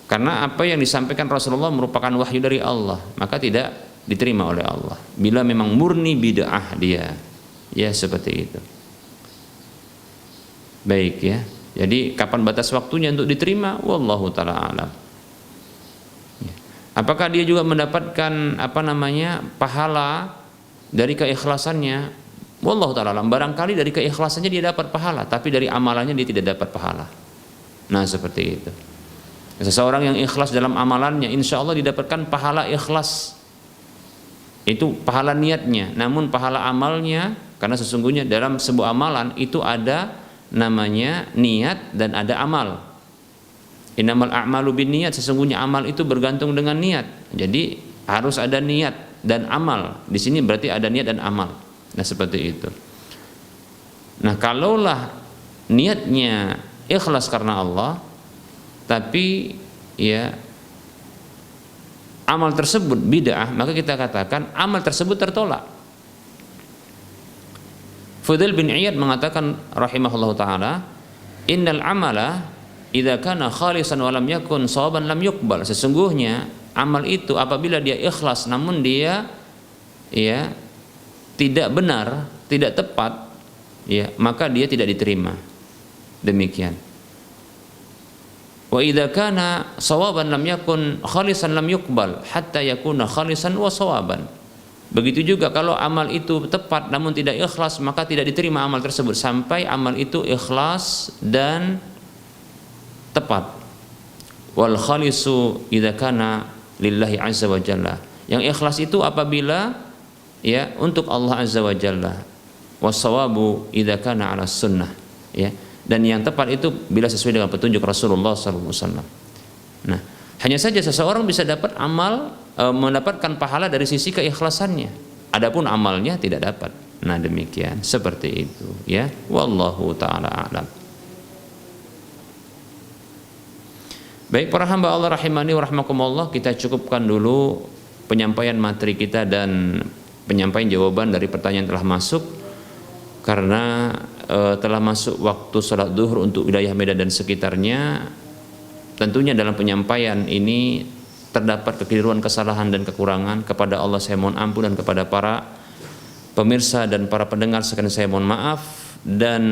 Karena apa yang disampaikan Rasulullah merupakan wahyu dari Allah, maka tidak diterima oleh Allah. Bila memang murni bid'ah dia, ya seperti itu. Baik, ya. Jadi kapan batas waktunya untuk diterima? Wallahu taala alam. Apakah dia juga mendapatkan pahala dari keikhlasannya? Wallahu taala alam. Barangkali dari keikhlasannya dia dapat pahala, tapi dari amalannya dia tidak dapat pahala. Nah, seperti itu. Seseorang yang ikhlas dalam amalannya, insya Allah didapatkan pahala ikhlas. Itu pahala niatnya. Namun pahala amalnya, karena sesungguhnya dalam sebuah amalan itu ada namanya niat dan ada amal. Innamal a'malu binniyat, sesungguhnya amal itu bergantung dengan niat. Jadi harus ada niat dan amal. Di sini berarti ada niat dan amal. Nah, seperti itu. Nah, kalaulah niatnya ikhlas karena Allah, tapi ya amal tersebut bid'ah, maka kita katakan amal tersebut tertolak. Fudail bin Iyad mengatakan rahimahullah taala, innal amala idza kana khalisan wa lam yakun shawaban lam yuqbal. Sesungguhnya amal itu apabila dia ikhlas namun dia ya tidak benar, tidak tepat, ya, maka dia tidak diterima. Demikian. Wa idza kana shawaban lam yakun khalisan lam yuqbal hatta yakuna khalisan wa shawaban. Begitu juga kalau amal itu tepat namun tidak ikhlas, maka tidak diterima amal tersebut sampai amal itu ikhlas dan tepat. Wal khalisu idza kana lillahi azza wa jalla. Yang ikhlas itu apabila ya untuk Allah azza wa jalla. Wassawabu idza kana ala sunnah, ya. Dan yang tepat itu bila sesuai dengan petunjuk Rasulullah SAW. Nah, hanya saja seseorang bisa dapat amal, mendapatkan pahala dari sisi keikhlasannya. Adapun amalnya tidak dapat. Nah, demikian, seperti itu, ya. Wallahu taala a'lam. Baik para hamba Allah rahimani wa rahmakumullah, kita cukupkan dulu penyampaian materi kita dan penyampaian jawaban dari pertanyaan telah masuk, karena telah masuk waktu sholat duhur untuk wilayah Medan dan sekitarnya. Tentunya dalam penyampaian ini terdapat kekeliruan, kesalahan dan kekurangan. Kepada Allah saya mohon ampun, dan kepada para pemirsa dan para pendengar sekalian saya mohon maaf. Dan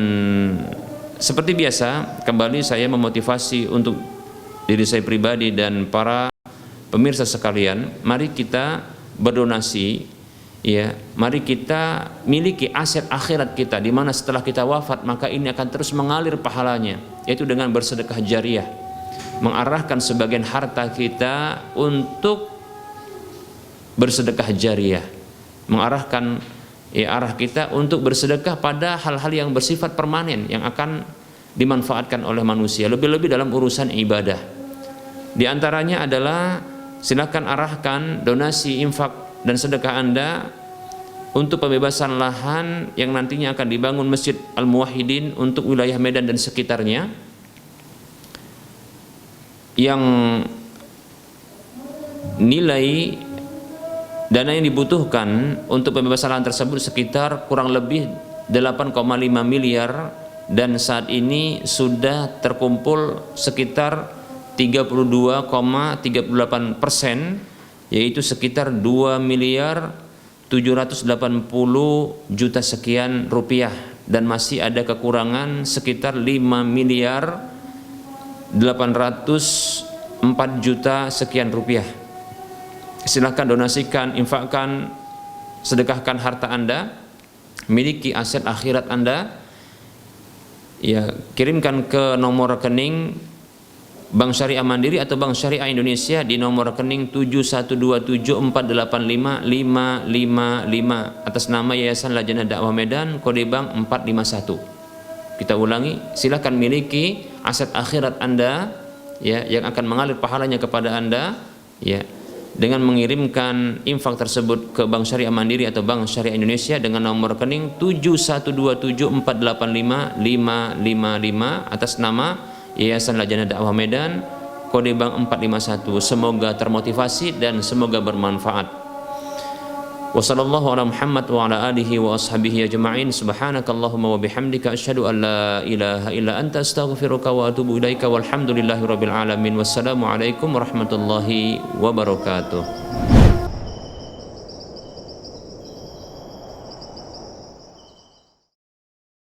seperti biasa kembali saya memotivasi untuk diri saya pribadi dan para pemirsa sekalian, mari kita berdonasi, ya, mari kita miliki aset akhirat kita, di mana setelah kita wafat maka ini akan terus mengalir pahalanya, yaitu dengan bersedekah jariah, mengarahkan sebagian harta kita untuk bersedekah jariah, mengarahkan arah kita untuk bersedekah pada hal-hal yang bersifat permanen yang akan dimanfaatkan oleh manusia, lebih-lebih dalam urusan ibadah. Di antaranya adalah silakan arahkan donasi infak dan sedekah Anda untuk pembebasan lahan yang nantinya akan dibangun Masjid Al-Muwahhidin untuk wilayah Medan dan sekitarnya, yang nilai dana yang dibutuhkan untuk pembebasan lahan tersebut sekitar kurang lebih 8,5 miliar, dan saat ini sudah terkumpul sekitar 32,38%, yaitu sekitar 2 miliar 780 juta sekian rupiah, dan masih ada kekurangan sekitar 5 miliar 804 juta sekian rupiah. Silahkan donasikan, infakkan, sedekahkan harta Anda, miliki aset akhirat Anda, ya, kirimkan ke nomor rekening Bank Syariah Mandiri atau Bank Syariah Indonesia di nomor rekening 7127488555 atas nama Yayasan Lajnah Dakwah Medan, kode bank 451. Kita ulangi, silahkan miliki aset akhirat Anda, ya, yang akan mengalir pahalanya kepada Anda, ya, dengan mengirimkan infak tersebut ke Bank Syariah Mandiri atau Bank Syariah Indonesia dengan nomor rekening 7127488555 atas nama Yayasan Lajnah Dakwah Medan, kode bank 451. Semoga termotivasi dan semoga bermanfaat. Wassallallahu ala Muhammad wa ala alihi wa ashabihi ajma'in. Subhanakallahumma wa bihamdika asyhadu an la ilaha illa anta astaghfiruka wa atubu ilaika walhamdulillahi rabbil alamin. Wassalamu alaikum warahmatullahi wabarakatuh.